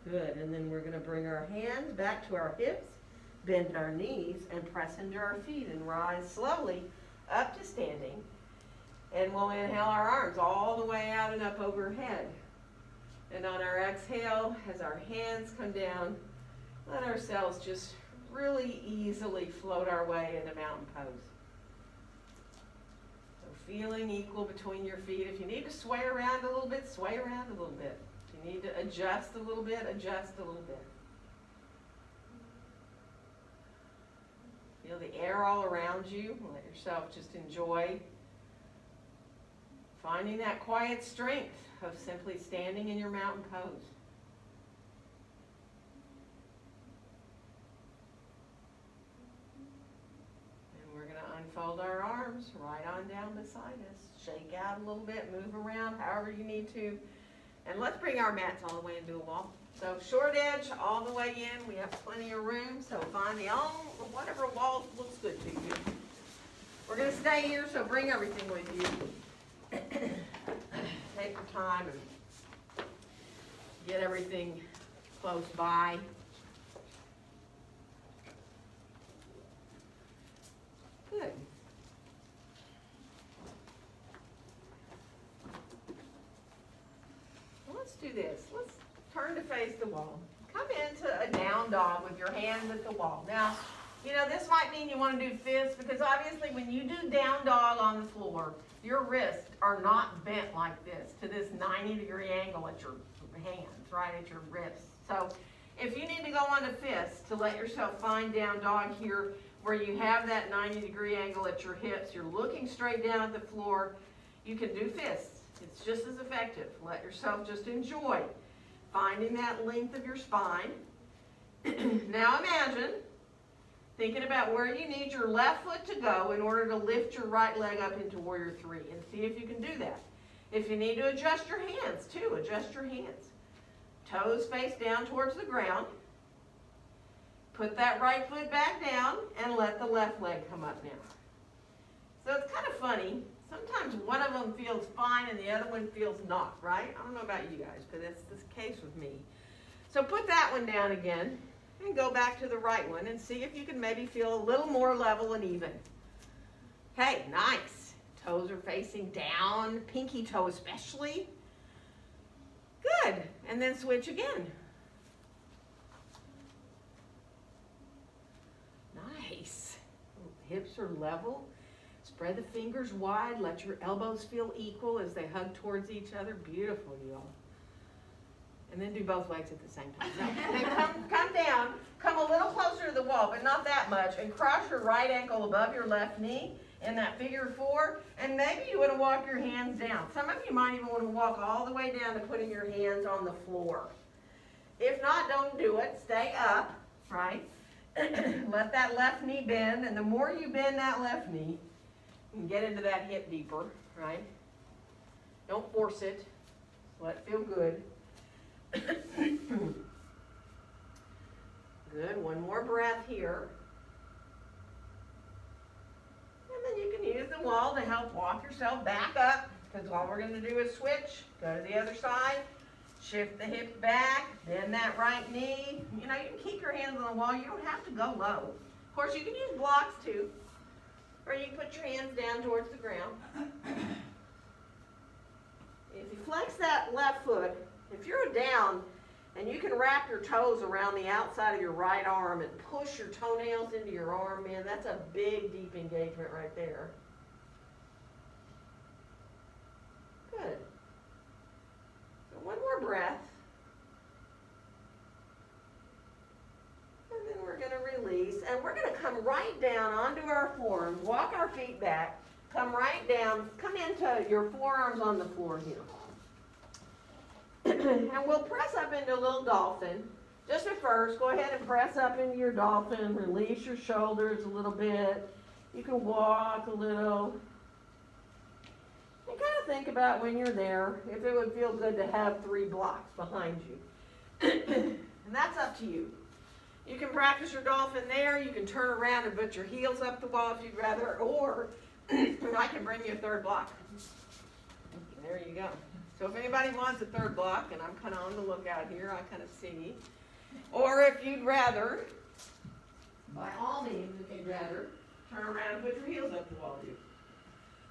Good, and then we're going to bring our hands back to our hips, bend our knees, and press into our feet and rise slowly up to standing. And we'll inhale our arms all the way out and up overhead. And on our exhale, as our hands come down, let ourselves just really easily float our way into mountain pose. So feeling equal between your feet. If you need to sway around a little bit, sway around a little bit. If you need to adjust a little bit, adjust a little bit. Feel the air all around you. Let yourself just enjoy finding that quiet strength of simply standing in your mountain pose. And we're going to unfold our arms right on down beside us. Shake out a little bit, move around however you need to. And let's bring our mats all the way into a wall. So short edge all the way in. We have plenty of room, so find whatever wall looks good to you. We're going to stay here, so bring everything with you. Take your time and get everything close by. Good. do this. Let's turn to face the wall. Come into a down dog with your hands at the wall. Now, you know, this might mean you want to do fists because obviously when you do down dog on the floor, your wrists are not bent like this to this 90-degree angle at your hands, right, at your wrists. So if you need to go on to fists to let yourself find down dog here where you have that 90-degree angle at your hips, you're looking straight down at the floor, you can do fists. It's just as effective. Let yourself just enjoy finding that length of your spine. Now imagine thinking about where you need your left foot to go in order to lift your right leg up into warrior three, and see if you can do that. If you need to adjust your hands too, adjust your hands. Toes face down towards the ground. Put that right foot back down and let the left leg come up now. So it's kind of funny. Sometimes one of them feels fine and the other one feels not, right? I don't know about you guys, but that's the case with me. So put that one down again and go back to the right one and see if you can maybe feel a little more level and even. Hey, nice. Toes are facing down, pinky toe especially. Good. And then switch again. Nice. Hips are level. Spread the fingers wide. Let your elbows feel equal as they hug towards each other. Beautiful, you all. And then do both legs at the same time. Now, then come down. Come a little closer to the wall, but not that much. And cross your right ankle above your left knee in that figure four. And maybe you want to walk your hands down. Some of you might even want to walk all the way down to putting your hands on the floor. If not, don't do it. Stay up, right? Let that left knee bend. And the more you bend that left knee, and get into that hip deeper, right? Don't force it. Let it feel good. Good. One more breath here. And then you can use the wall to help walk yourself back up, because all we're going to do is switch. Go to the other side. Shift the hip back. Bend that right knee. You know, you can keep your hands on the wall. You don't have to go low. Of course, you can use blocks too. Or you can put your hands down towards the ground. If you flex that left foot, if you're down and you can wrap your toes around the outside of your right arm and push your toenails into your arm, man, that's a big, deep engagement right there. Good. So one more breath. And then we're going to release, and we're going to come right down onto our forearms, walk our feet back, come right down, come into your forearms on the floor here. And we'll press up into a little dolphin. Just at first, go ahead and press up into your dolphin, release your shoulders a little bit. You can walk a little. And kind of think about when you're there, if it would feel good to have 3 blocks behind you. And that's up to you. You can practice your dolphin there. You can turn around and put your heels up the wall if you'd rather, or I can bring you a 3rd block. There you go. So if anybody wants a 3rd block, and I'm kind of on the lookout here, I kind of see. Or if you'd rather, by all means, if you'd rather, turn around and put your heels up the wall.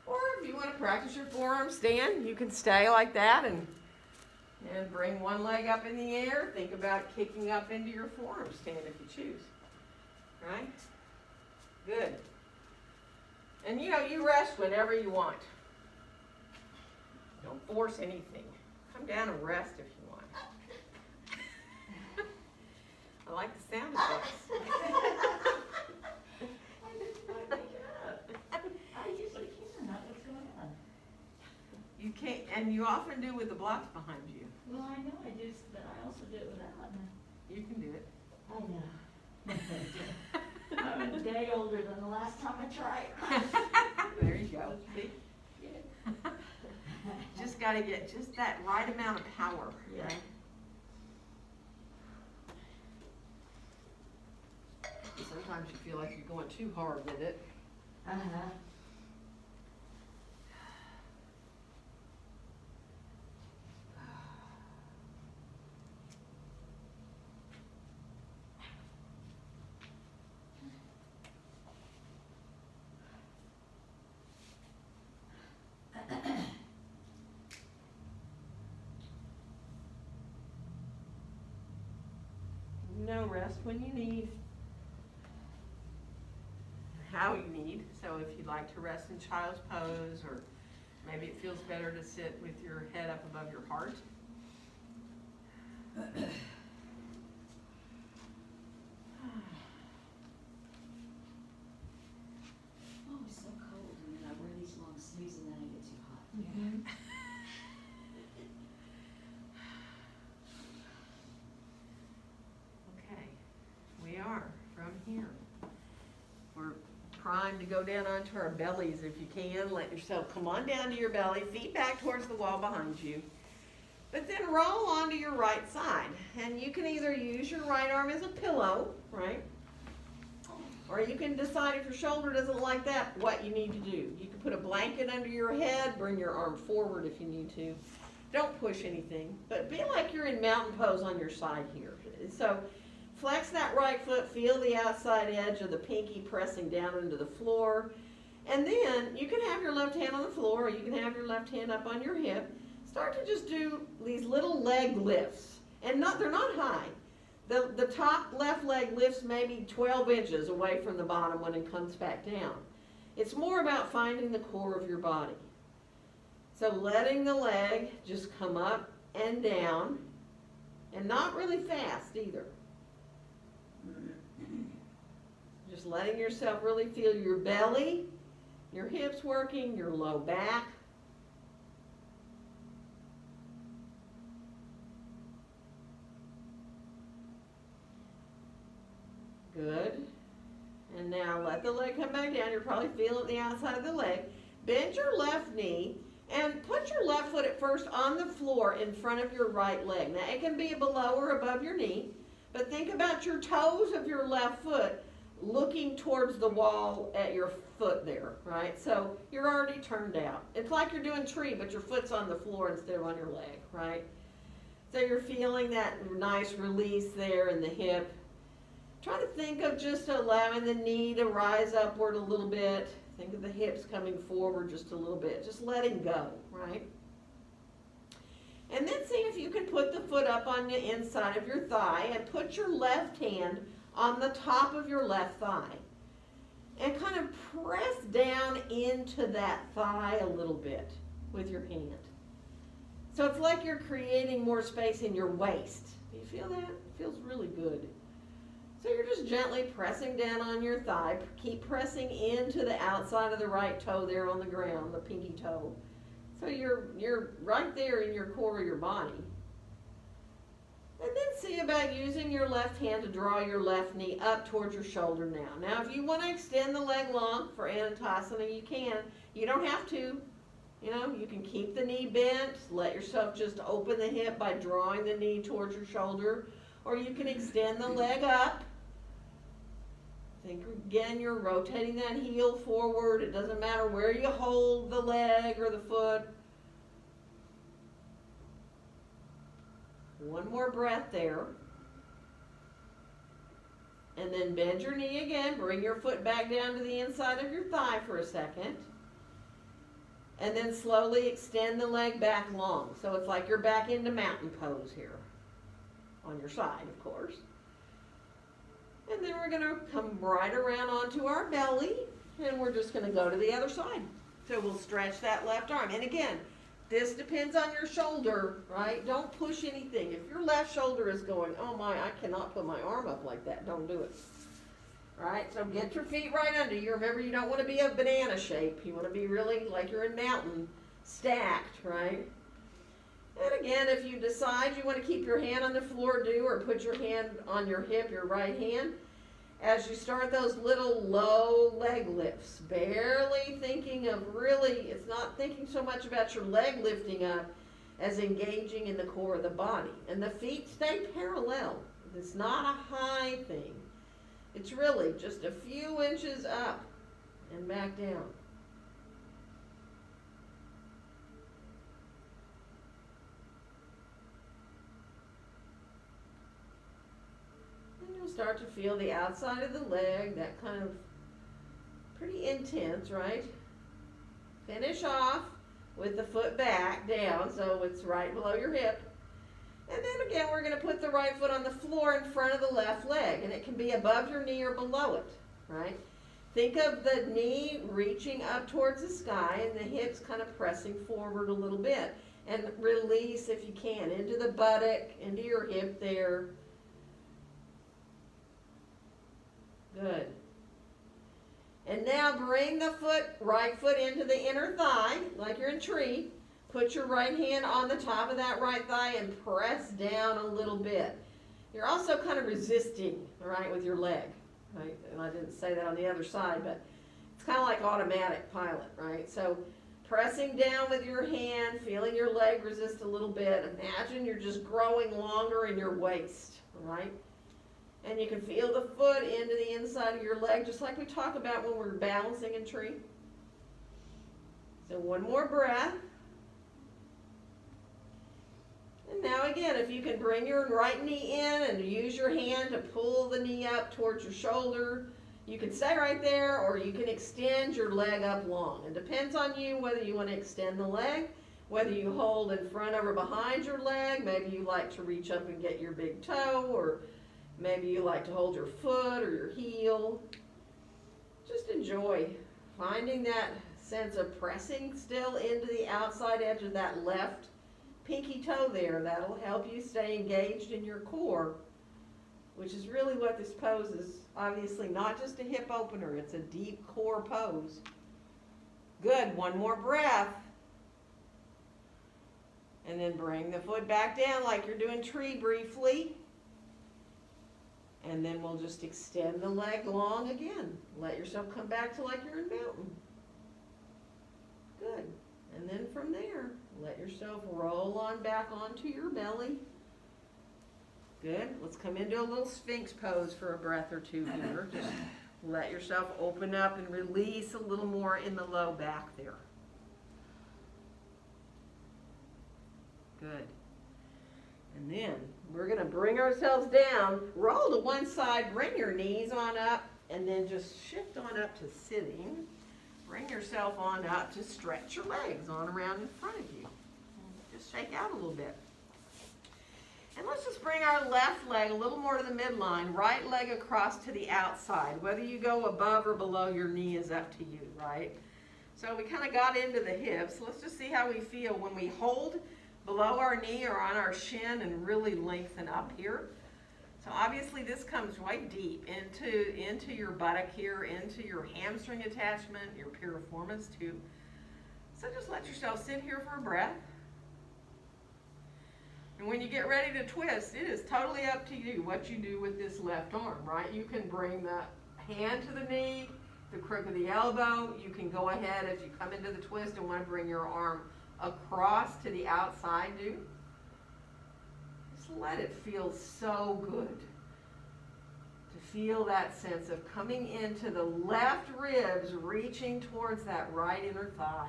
Or if you want to practice your forearm stand, you can stay like that and bring one leg up in the air. Think about kicking up into your forearm stand if you choose. Right? Good. And you know, you rest whenever you want. Don't force anything. Come down and rest if you want. I like the sound effects. I usually can't. What's going on? You can't, and you often do with the blocks behind you. Well, I know I do, but I also do it without. You can do it. I know. I'm a day older than the last time I tried. There you go. See? Just got to get just that right amount of power. Yeah. Right? Sometimes you feel like you're going too hard with it. Uh-huh. rest when you need, how you need. So if you'd like to rest in child's pose, or maybe it feels better to sit with your head up above your heart. Oh, it's so cold, and then I wear these long sleeves and then I get too hot. Okay, we are from here. We're primed to go down onto our bellies if you can. Let yourself come on down to your belly, feet back towards the wall behind you. But then roll onto your right side. And you can either use your right arm as a pillow, right? Or you can decide, if your shoulder doesn't like that, what you need to do. You can put a blanket under your head, bring your arm forward if you need to. Don't push anything, but be like you're in mountain pose on your side here. So flex that right foot, feel the outside edge of the pinky pressing down into the floor. And then you can have your left hand on the floor, or you can have your left hand up on your hip. Start to just do these little leg lifts. And they're not high. The top left leg lifts maybe 12 inches away from the bottom when it comes back down. It's more about finding the core of your body. So letting the leg just come up and down, and not really fast either. Just letting yourself really feel your belly, your hips working, your low back. Good. And now let the leg come back down. You're probably feeling the outside of the leg. Bend your left knee and put your left foot at first on the floor in front of your right leg. Now it can be below or above your knee, but think about your toes of your left foot looking towards the wall at your foot there, right? So you're already turned out. It's like you're doing tree, but your foot's on the floor instead of on your leg, right? So you're feeling that nice release there in the hip. Try to think of just allowing the knee to rise upward a little bit. Think of the hips coming forward just a little bit. Just letting go, right? And then see if you can put the foot up on the inside of your thigh and put your left hand on the top of your left thigh. And kind of press down into that thigh a little bit with your hand. So it's like you're creating more space in your waist. Do you feel that? It feels really good. So you're just gently pressing down on your thigh. Keep pressing into the outside of the right toe there on the ground, the pinky toe. So you're right there in your core of your body. And then see about using your left hand to draw your left knee up towards your shoulder now. Now if you want to extend the leg long for Uttanasana, you can. You don't have to. You know, you can keep the knee bent. Let yourself just open the hip by drawing the knee towards your shoulder. Or you can extend the leg up. Think again, you're rotating that heel forward. It doesn't matter where you hold the leg or the foot. One more breath there. And then bend your knee again. Bring your foot back down to the inside of your thigh for a second. And then slowly extend the leg back long. So it's like you're back into mountain pose here. On your side, of course. And then we're going to come right around onto our belly, and we're just going to go to the other side. So we'll stretch that left arm. And again, this depends on your shoulder, right? Don't push anything. If your left shoulder is going, oh my, I cannot put my arm up like that, don't do it. All right, so get your feet right under you. Remember, you don't want to be a banana shape. You want to be really like you're in mountain, stacked, right? And again, if you decide you want to keep your hand on the floor, do, or put your hand on your hip, your right hand, as you start those little low leg lifts, barely thinking of really, it's not thinking so much about your leg lifting up as engaging in the core of the body. And the feet stay parallel. It's not a high thing. It's really just a few inches up and back down. Start to feel the outside of the leg, that kind of pretty intense, right? Finish off with the foot back down so it's right below your hip. And then again, we're going to put the right foot on the floor in front of the left leg, and it can be above your knee or below it, right? Think of the knee reaching up towards the sky and the hips kind of pressing forward a little bit. And release, if you can, into the buttock, into your hip there. Good. And now bring the right foot into the inner thigh, like you're in tree. Put your right hand on the top of that right thigh and press down a little bit. You're also kind of resisting, right, with your leg. Right? And I didn't say that on the other side, but it's kind of like automatic pilot, right? So pressing down with your hand, feeling your leg resist a little bit. Imagine you're just growing longer in your waist, right? And you can feel the foot into the inside of your leg, just like we talk about when we're balancing in tree. So one more breath. And now again, if you can bring your right knee in and use your hand to pull the knee up towards your shoulder, you can stay right there, or you can extend your leg up long. It depends on you whether you want to extend the leg, whether you hold in front of or behind your leg. Maybe you like to reach up and get your big toe, or maybe you like to hold your foot or your heel. Just enjoy finding that sense of pressing still into the outside edge of that left pinky toe there. That'll help you stay engaged in your core, which is really what this pose is. Obviously not just a hip opener, it's a deep core pose. Good, one more breath. And then bring the foot back down like you're doing tree briefly. And then we'll just extend the leg long again. Let yourself come back to like you're in mountain. Good. And then from there, let yourself roll on back onto your belly. Good. Let's come into a little Sphinx pose for a breath or two here. Just let yourself open up and release a little more in the low back there. Good. And then we're going to bring ourselves down, roll to one side, bring your knees on up, and then just shift on up to sitting. Bring yourself on up to stretch your legs on around in front of you. Just shake out a little bit. And let's just bring our left leg a little more to the midline, right leg across to the outside. Whether you go above or below your knee is up to you, right? So we kind of got into the hips. Let's just see how we feel when we hold below our knee or on our shin and really lengthen up here. So obviously this comes right deep into your buttock here, into your hamstring attachment, your piriformis too. So just let yourself sit here for a breath. And when you get ready to twist, it is totally up to you what you do with this left arm, right? You can bring the hand to the knee, the crook of the elbow. You can go ahead if you come into the twist and want to bring your arm across to the outside, do. Just let it feel so good to feel that sense of coming into the left ribs, reaching towards that right inner thigh.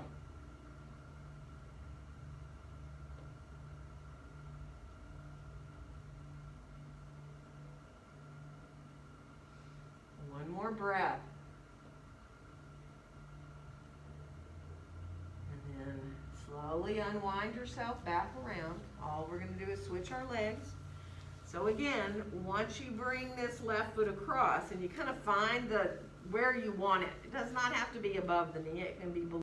One more breath. And then slowly unwind yourself back around. All we're going to do is switch our legs. So again, once you bring this left foot across and you kind of find where you want it, it does not have to be above the knee, it can be below.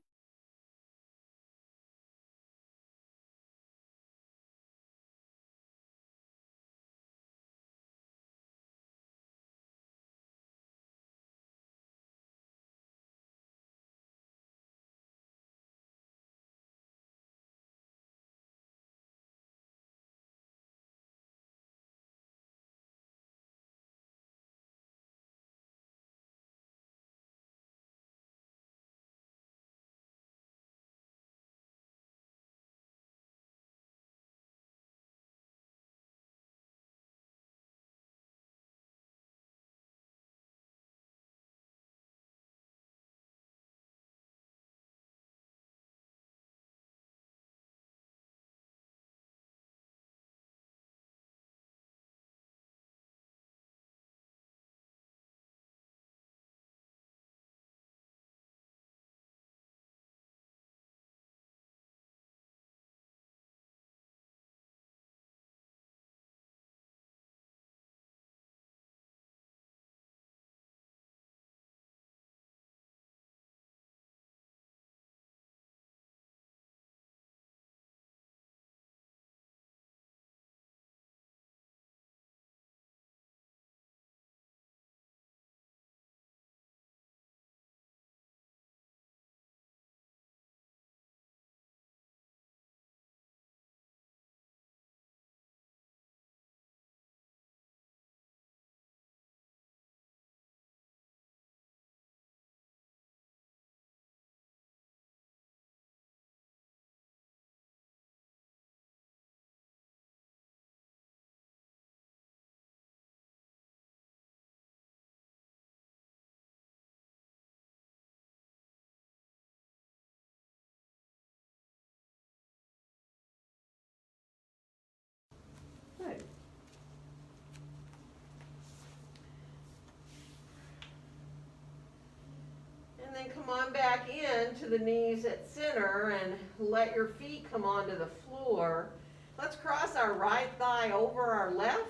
then come on back in to the knees at center and let your feet come onto the floor. Let's cross our right thigh over our left.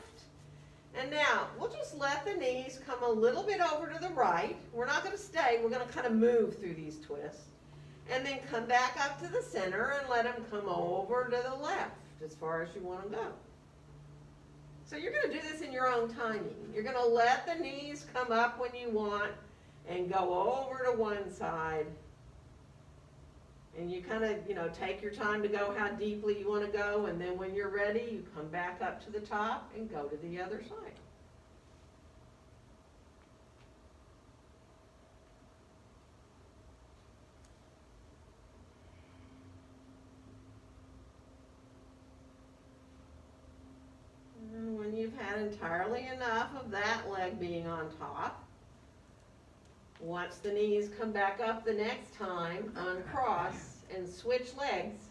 And now, we'll just let the knees come a little bit over to the right. We're not going to stay. We're going to kind of move through these twists. And then come back up to the center and let them come over to the left as far as you want to go. So you're going to do this in your own timing. You're going to let the knees come up when you want and go over to one side. And you kind of, take your time to go how deeply you want to go. And then when you're ready, you come back up to the top and go to the other side. And when you've had entirely enough of that leg being on top, watch the knees come back up the next time, uncross, and switch legs.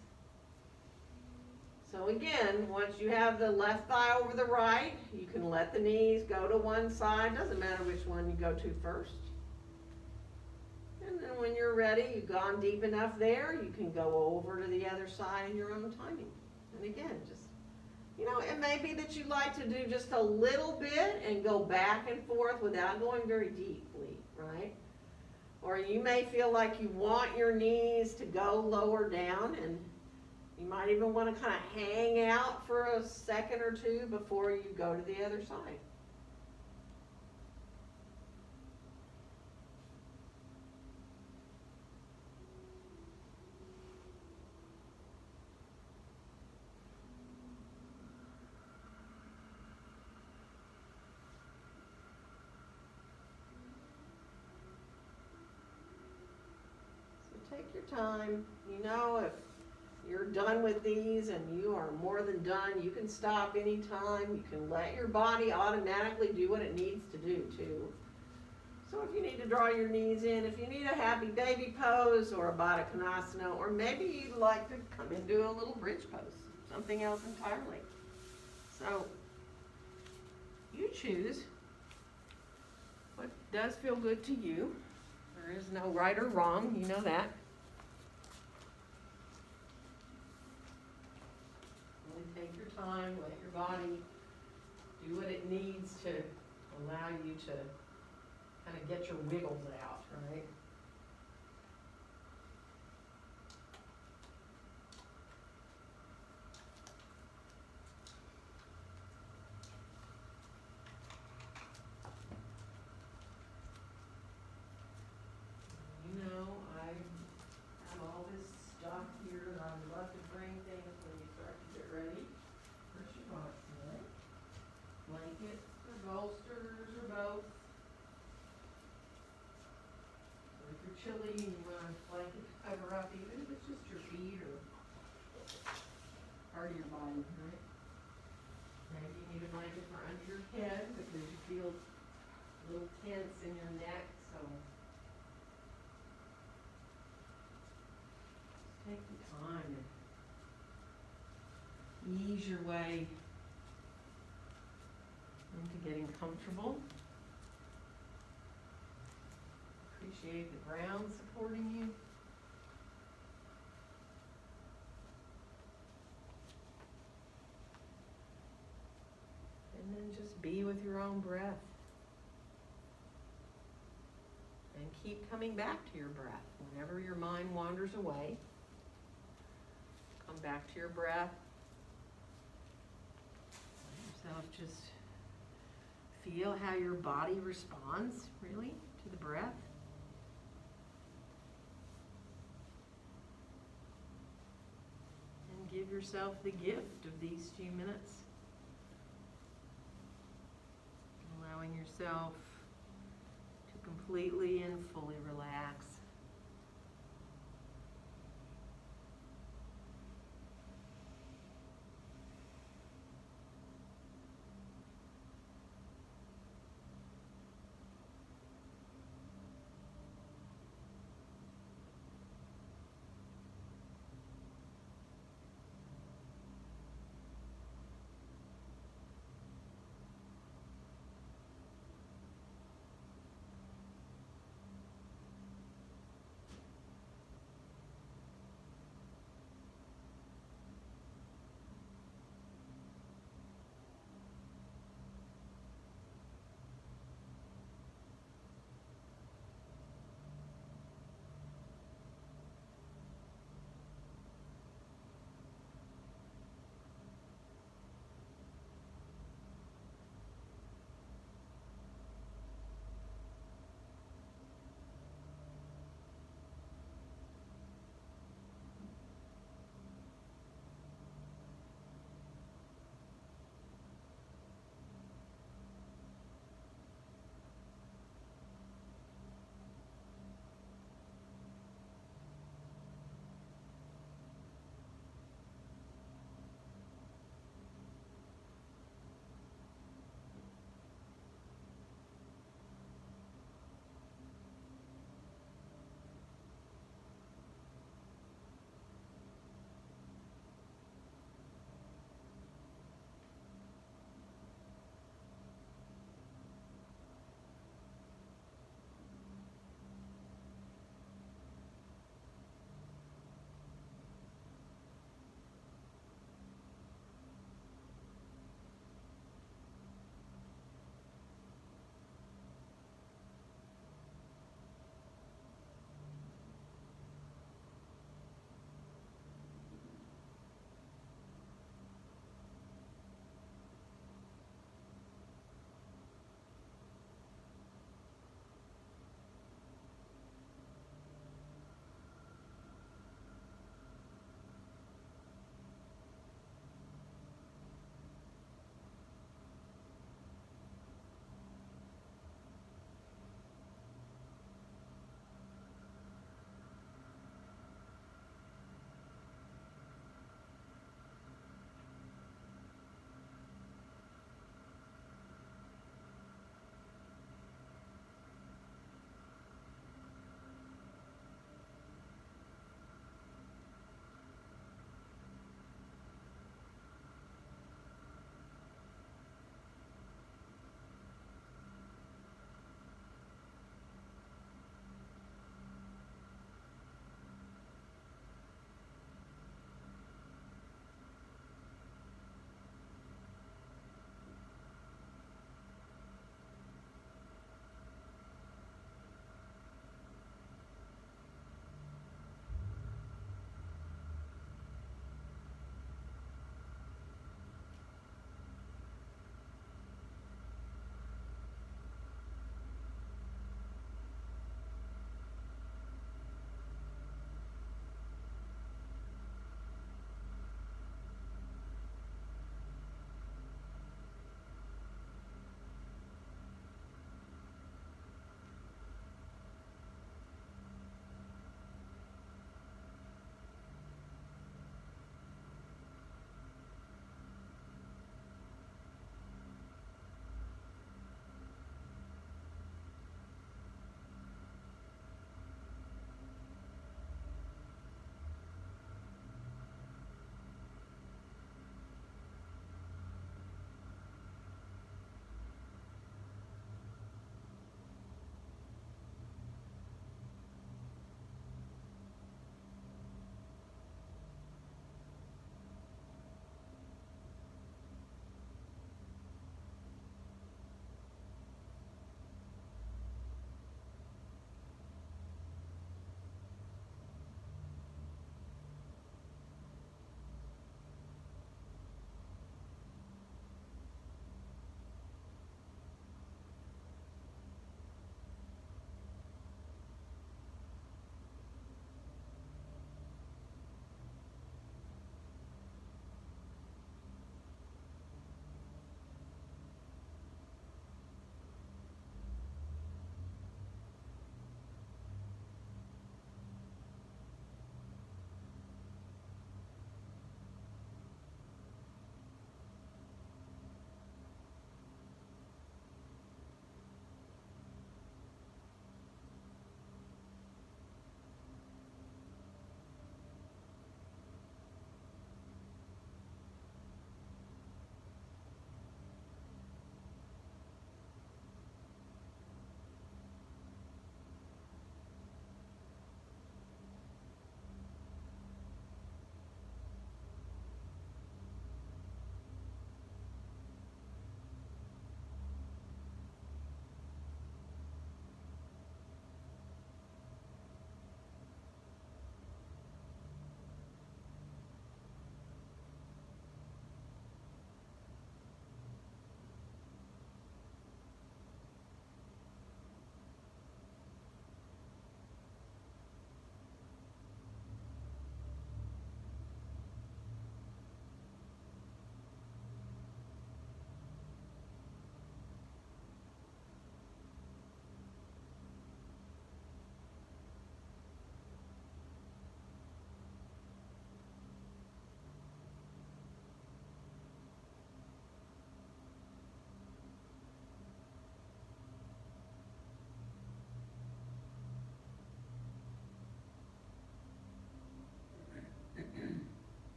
So again, once you have the left thigh over the right, you can let the knees go to one side. Doesn't matter which one you go to first. And then when you're ready, you've gone deep enough there, you can go over to the other side in your own timing. And again, just, it may be that you like to do just a little bit and go back and forth without going very deeply, right? Or you may feel like you want your knees to go lower down, and you might even want to kind of hang out for a second or two before you go to the other side. Take your time. If you're done with these and you are more than done, you can stop anytime. You can let your body automatically do what it needs to do too. So if you need to draw your knees in, if you need a happy baby pose or a Uttanasana, or maybe you'd like to come into a little bridge pose, something else entirely. So you choose what does feel good to you. There is no right or wrong, you know that. Really take your time, let your body do what it needs to allow you to kind of get your wiggles out, right? I have all this stuff here that I would love to bring things when you start to get ready. First your box, blankets or bolsters or both. So if you're chilly and you want a blanket to cover up, even if it's just your feet or part of your body, right? Maybe you need a blanket for under your head because you feel a little tense in your neck, so take the time and ease your way into getting comfortable. Appreciate the ground supporting you. And then just be with your own breath. And keep coming back to your breath whenever your mind wanders away. Come back to your breath. Let yourself just feel how your body responds, really, to the breath. And give yourself the gift of these few minutes. Allowing yourself to completely and fully relax.